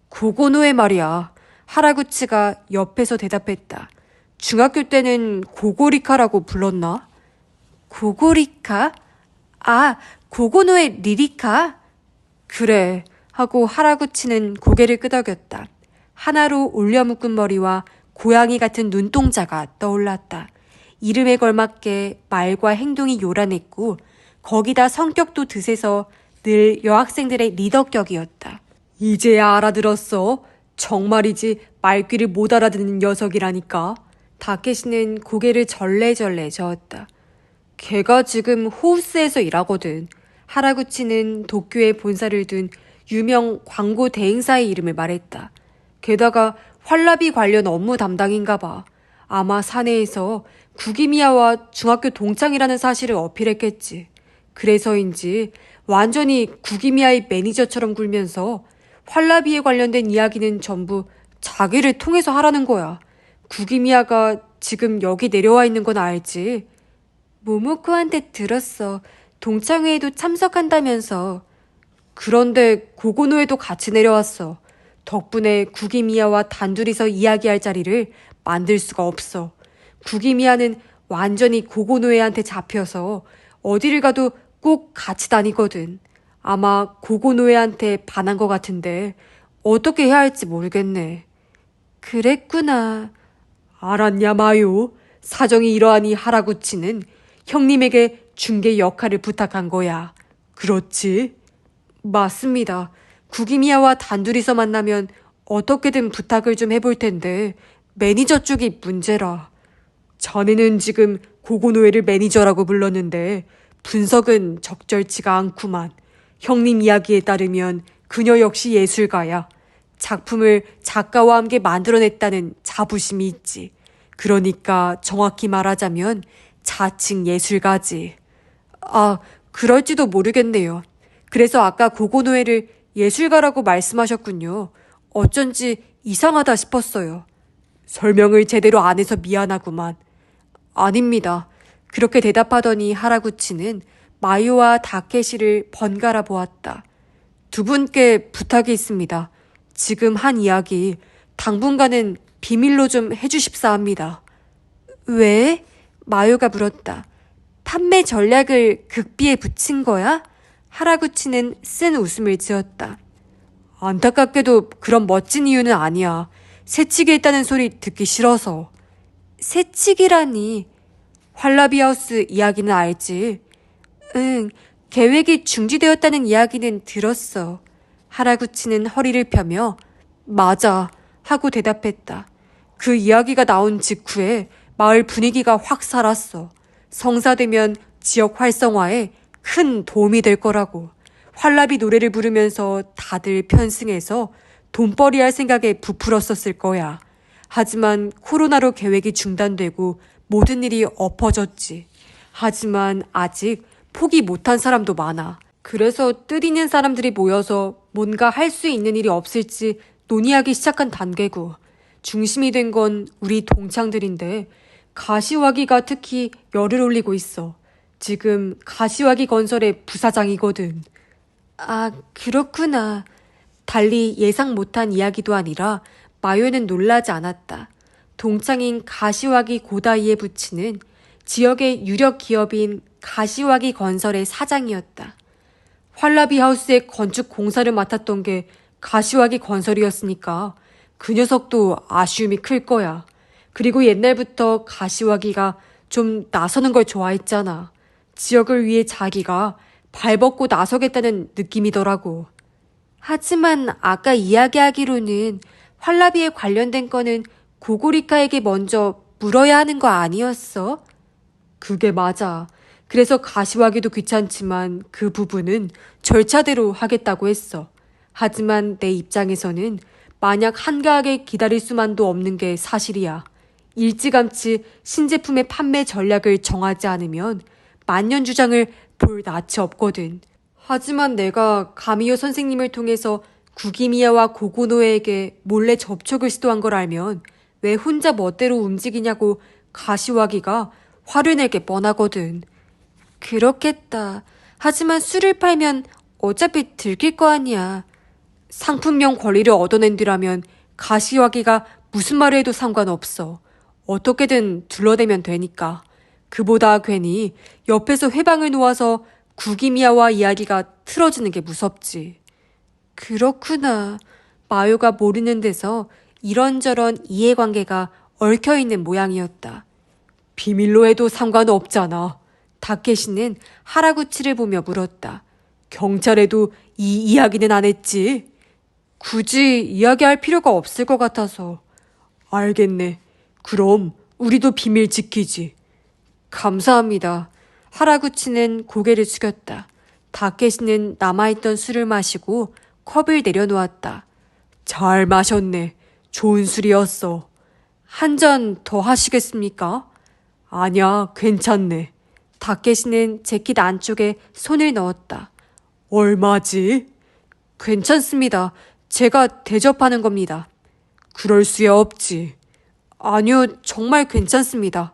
고고노에 말이야. 하라구치가 옆에서 대답했다. 중학교 때는 고고리카라고 불렀나? 고고리카? 아, 고고노의 리리카? 그래, 하고 하라구치는 고개를 끄덕였다. 하나로 올려 묶은 머리와 고양이 같은 눈동자가 떠올랐다. 이름에 걸맞게 말과 행동이 요란했고 거기다 성격도 드세서 늘 여학생들의 리더격이었다. 이제야 알아들었어. 정말이지 말귀를 못 알아듣는 녀석이라니까. 다케시는 고개를 절레절레 저었다. 걔가 지금 호우스에서 일하거든. 하라구치는 도쿄에 본사를 둔 유명 광고 대행사의 이름을 말했다. 게다가 활라비 관련 업무 담당인가 봐. 아마 사내에서 구기미야와 중학교 동창이라는 사실을 어필했겠지. 그래서인지 완전히 구기미야의 매니저처럼 굴면서 활라비에 관련된 이야기는 전부 자기를 통해서 하라는 거야. 구기미야가 지금 여기 내려와 있는 건 알지? 모모코한테 들었어. 동창회에도 참석한다면서. 그런데 고고노에도 같이 내려왔어. 덕분에 구기미야와 단둘이서 이야기할 자리를 만들 수가 없어. 구기미야는 완전히 고고노에한테 잡혀서 어디를 가도 꼭 같이 다니거든. 아마 고고노에한테 반한 것 같은데 어떻게 해야 할지 모르겠네. 그랬구나. 알았냐 마요. 사정이 이러하니 하라구치는 형님에게 중개 역할을 부탁한 거야. 그렇지? 맞습니다. 구기미야와 단둘이서 만나면 어떻게든 부탁을 좀 해볼 텐데 매니저 쪽이 문제라. 자네는 지금 고고노에를 매니저라고 불렀는데 분석은 적절치가 않구만. 형님 이야기에 따르면 그녀 역시 예술가야. 작품을 작가와 함께 만들어냈다는 자부심이 있지. 그러니까 정확히 말하자면 자칭 예술가지. 아, 그럴지도 모르겠네요. 그래서 아까 고고노에를 예술가라고 말씀하셨군요. 어쩐지 이상하다 싶었어요. 설명을 제대로 안 해서 미안하구만. 아닙니다. 그렇게 대답하더니 하라구치는 마요와 다케시를 번갈아 보았다. 두 분께 부탁이 있습니다. 지금 한 이야기 당분간은 비밀로 좀 해주십사 합니다. 왜? 마요가 물었다. 판매 전략을 극비에 붙인 거야? 하라구치는 쓴 웃음을 지었다. 안타깝게도 그런 멋진 이유는 아니야. 새치기 했다는 소리 듣기 싫어서. 새치기라니. 활라비하우스 이야기는 알지? 응, 계획이 중지되었다는 이야기는 들었어. 하라구치는 허리를 펴며 맞아 하고 대답했다. 그 이야기가 나온 직후에 마을 분위기가 확 살았어. 성사되면 지역 활성화에 큰 도움이 될 거라고. 활라비 노래를 부르면서 다들 편승해서 돈벌이 할 생각에 부풀었었을 거야. 하지만 코로나로 계획이 중단되고 모든 일이 엎어졌지. 하지만 아직 포기 못한 사람도 많아. 그래서 뜻 있는 사람들이 모여서 뭔가 할 수 있는 일이 없을지 논의하기 시작한 단계고, 중심이 된 건 우리 동창들인데 가시화기가 특히 열을 올리고 있어. 지금 가시화기 건설의 부사장이거든. 아, 그렇구나. 달리 예상 못한 이야기도 아니라 마요는 놀라지 않았다. 동창인 가시화기 고다이의 부친은 지역의 유력 기업인 가시화기 건설의 사장이었다. 활라비 하우스의 건축 공사를 맡았던 게 가시화기 건설이었으니까 그 녀석도 아쉬움이 클 거야. 그리고 옛날부터 가시화기가 좀 나서는 걸 좋아했잖아. 지역을 위해 자기가 발벗고 나서겠다는 느낌이더라고. 하지만 아까 이야기하기로는 활라비에 관련된 거는 고고리카에게 먼저 물어야 하는 거 아니었어? 그게 맞아. 그래서 가시화기도 귀찮지만 그 부분은 절차대로 하겠다고 했어. 하지만 내 입장에서는 만약 한가하게 기다릴 수만도 없는 게 사실이야. 일찌감치 신제품의 판매 전략을 정하지 않으면 만년주장을 볼 낯이 없거든. 하지만 내가 가미오 선생님을 통해서 구기미야와 고고노에게 몰래 접촉을 시도한 걸 알면 왜 혼자 멋대로 움직이냐고 가시화기가 화를 내게 뻔하거든. 그렇겠다. 하지만 술을 팔면 어차피 들킬 거 아니야. 상품명 권리를 얻어낸 뒤라면 가시화기가 무슨 말을 해도 상관없어. 어떻게든 둘러대면 되니까. 그보다 괜히 옆에서 회방을 놓아서 구기미야와 이야기가 틀어지는 게 무섭지. 그렇구나. 마요가 모르는 데서 이런저런 이해관계가 얽혀있는 모양이었다. 비밀로 해도 상관없잖아. 다케시는 하라구치를 보며 물었다. 경찰에도 이 이야기는 안 했지? 굳이 이야기할 필요가 없을 것 같아서. 알겠네. 그럼 우리도 비밀 지키지. 감사합니다. 하라구치는 고개를 숙였다. 다케시는 남아있던 술을 마시고 컵을 내려놓았다. 잘 마셨네. 좋은 술이었어. 한 잔 더 하시겠습니까? 아냐, 괜찮네. 다케시는 재킷 안쪽에 손을 넣었다. 얼마지? 괜찮습니다. 제가 대접하는 겁니다. 그럴 수야 없지. 아니요, 정말 괜찮습니다.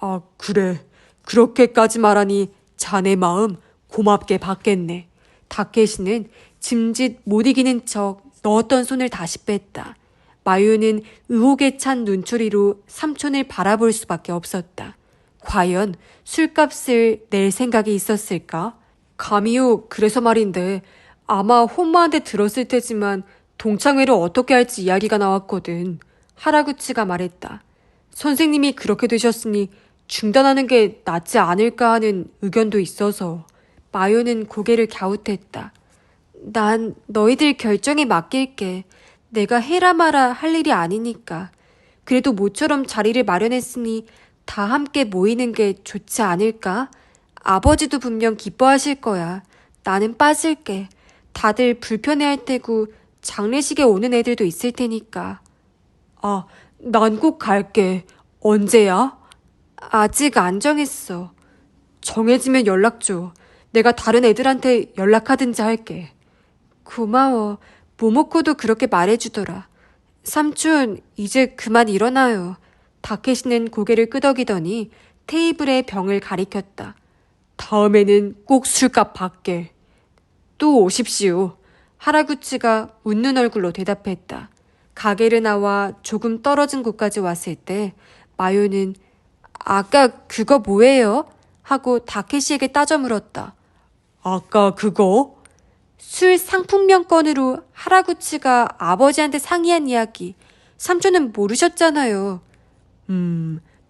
아, 그래. 그렇게까지 말하니 자네 마음 고맙게 받겠네. 다케시는 짐짓 못 이기는 척 넣었던 손을 다시 뺐다. 마유는 의혹에 찬 눈초리로 삼촌을 바라볼 수밖에 없었다. 과연 술값을 낼 생각이 있었을까? 가미요, 그래서 말인데 아마 혼마한테 들었을 테지만 동창회를 어떻게 할지 이야기가 나왔거든. 하라구치가 말했다. 선생님이 그렇게 되셨으니 중단하는 게 낫지 않을까 하는 의견도 있어서. 마요는 고개를 갸웃했다. 난 너희들 결정에 맡길게. 내가 해라 마라 할 일이 아니니까. 그래도 모처럼 자리를 마련했으니 다 함께 모이는 게 좋지 않을까? 아버지도 분명 기뻐하실 거야. 나는 빠질게. 다들 불편해할 테고 장례식에 오는 애들도 있을 테니까. 아, 난 꼭 갈게. 언제야? 아직 안 정했어. 정해지면 연락 줘. 내가 다른 애들한테 연락하든지 할게. 고마워. 모모코도 그렇게 말해주더라. 삼촌, 이제 그만 일어나요. 다케시는 고개를 끄덕이더니 테이블에 병을 가리켰다. 다음에는 꼭 술값 받게. 또 오십시오. 하라구치가 웃는 얼굴로 대답했다. 가게를 나와 조금 떨어진 곳까지 왔을 때 마요는 아까 그거 뭐예요? 하고 다케시에게 따져 물었다. 아까 그거? 술 상품명권으로 하라구치가 아버지한테 상의한 이야기. 삼촌은 모르셨잖아요.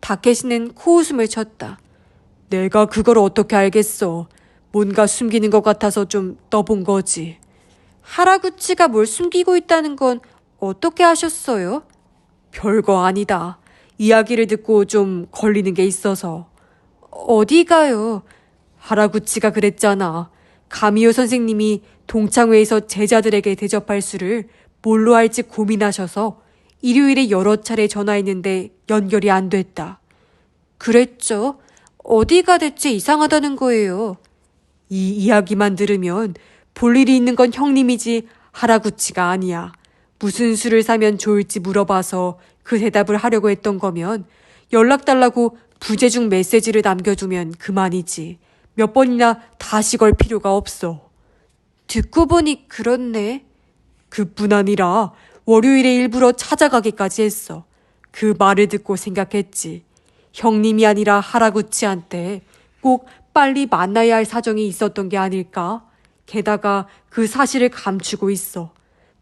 다케시는 코웃음을 쳤다. 내가 그걸 어떻게 알겠어. 뭔가 숨기는 것 같아서 좀 떠본 거지. 하라구치가 뭘 숨기고 있다는 건 어떻게 아셨어요? 별거 아니다. 이야기를 듣고 좀 걸리는 게 있어서. 어디가요? 하라구치가 그랬잖아. 가미오 선생님이 동창회에서 제자들에게 대접할 수를 뭘로 할지 고민하셔서 일요일에 여러 차례 전화했는데 연결이 안 됐다. 그랬죠. 어디가 대체 이상하다는 거예요. 이 이야기만 들으면 볼 일이 있는 건 형님이지 하라구치가 아니야. 무슨 술을 사면 좋을지 물어봐서 그 대답을 하려고 했던 거면 연락 달라고 부재중 메시지를 남겨두면 그만이지. 몇 번이나 다시 걸 필요가 없어. 듣고 보니 그렇네. 그뿐 아니라 월요일에 일부러 찾아가기까지 했어. 그 말을 듣고 생각했지. 형님이 아니라 하라구치한테 꼭 빨리 만나야 할 사정이 있었던 게 아닐까? 게다가 그 사실을 감추고 있어.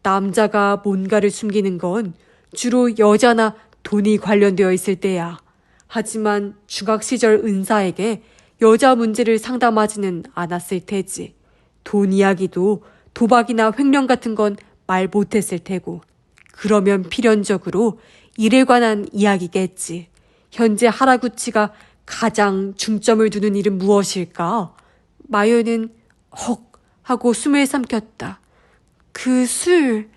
남자가 뭔가를 숨기는 건 주로 여자나 돈이 관련되어 있을 때야. 하지만 중학 시절 은사에게 여자 문제를 상담하지는 않았을 테지. 돈 이야기도 도박이나 횡령 같은 건 말 못했을 테고. 그러면 필연적으로 일에 관한 이야기겠지. 현재 하라구치가 가장 중점을 두는 일은 무엇일까? 마요는 헉 하고 숨을 삼켰다. 그 술.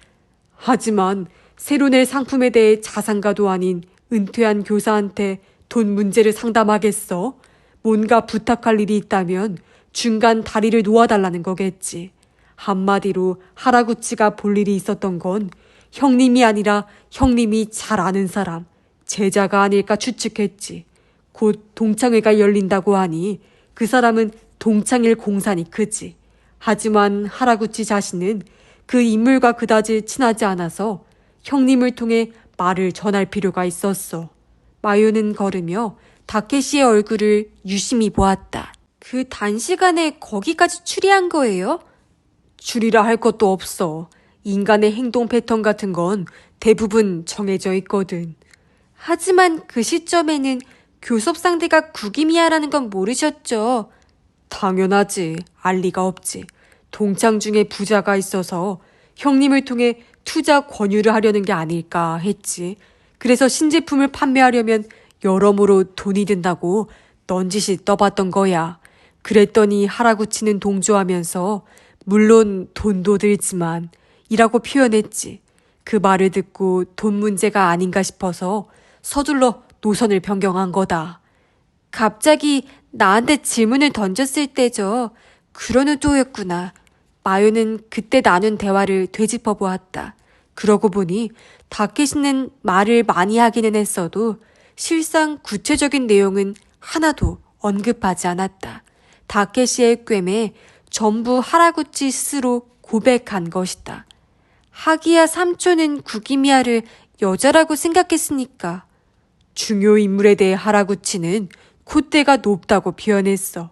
하지만 새로 낼 상품에 대해 자산가도 아닌 은퇴한 교사한테 돈 문제를 상담하겠어? 뭔가 부탁할 일이 있다면 중간 다리를 놓아달라는 거겠지. 한마디로 하라구치가 볼 일이 있었던 건 형님이 아니라 형님이 잘 아는 사람, 제자가 아닐까 추측했지. 곧 동창회가 열린다고 하니 그 사람은 동창일 공산이 크지. 하지만 하라구치 자신은 그 인물과 그다지 친하지 않아서 형님을 통해 말을 전할 필요가 있었어. 마요는 걸으며 다케시의 얼굴을 유심히 보았다. 그 단시간에 거기까지 추리한 거예요? 추리라 할 것도 없어. 인간의 행동 패턴 같은 건 대부분 정해져 있거든. 하지만 그 시점에는 교섭 상대가 구기미아라는 건 모르셨죠? 당연하지. 알 리가 없지. 동창 중에 부자가 있어서 형님을 통해 투자 권유를 하려는 게 아닐까 했지. 그래서 신제품을 판매하려면 여러모로 돈이 든다고 넌지시 떠봤던 거야. 그랬더니 하라구치는 동조하면서 물론 돈도 들지만 이라고 표현했지. 그 말을 듣고 돈 문제가 아닌가 싶어서 서둘러 노선을 변경한 거다. 갑자기 나한테 질문을 던졌을 때죠. 그런 의도였구나. 마요는 그때 나눈 대화를 되짚어 보았다. 그러고 보니 다케시는 말을 많이 하기는 했어도 실상 구체적인 내용은 하나도 언급하지 않았다. 다케시의 꿰매 전부 하라구치 스스로 고백한 것이다. 하기야 삼촌은 구기미아를 여자라고 생각했으니까. 중요 인물에 대해 하라구치는 콧대가 높다고 표현했어.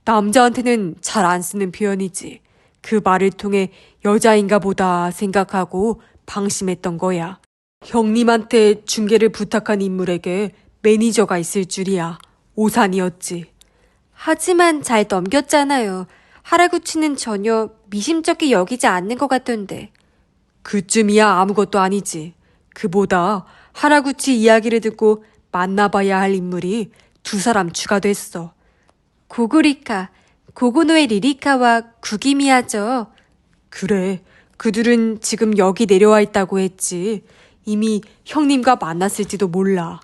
남자한테는 잘 안 쓰는 표현이지. 그 말을 통해 여자인가 보다 생각하고 방심했던 거야. 형님한테 중개를 부탁한 인물에게 매니저가 있을 줄이야. 오산이었지. 하지만 잘 넘겼잖아요. 하라구치는 전혀 미심쩍게 여기지 않는 것 같던데. 그쯤이야 아무것도 아니지. 그보다 하라구치 이야기를 듣고 만나봐야 할 인물이 두 사람 추가됐어. 고구리카, 고고노의 리리카와 구기미아죠. 그래, 그들은 지금 여기 내려와 있다고 했지. 이미 형님과 만났을지도 몰라.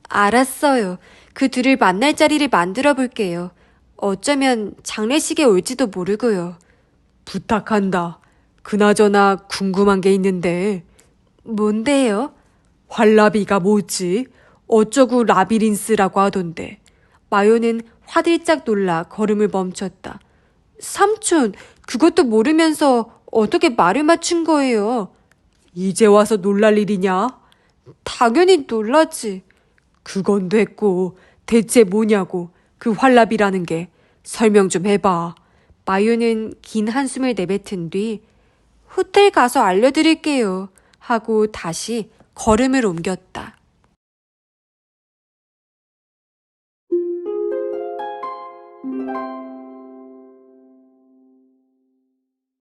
알았어요. 그 둘을 만날 자리를 만들어 볼게요. 어쩌면 장례식에 올지도 모르고요. 부탁한다. 그나저나 궁금한 게 있는데. 뭔데요? 활라비가 뭐지? 어쩌고 라비린스라고 하던데. 마요는 화들짝 놀라 걸음을 멈췄다. 삼촌, 그것도 모르면서 어떻게 말을 맞춘 거예요? 이제 와서 놀랄 일이냐? 당연히 놀라지. 그건 됐고 대체 뭐냐고. 그 활라비라는 게. 설명 좀 해봐. 마요는 긴 한숨을 내뱉은 뒤 호텔 가서 알려드릴게요 하고 다시 걸음을 옮겼다.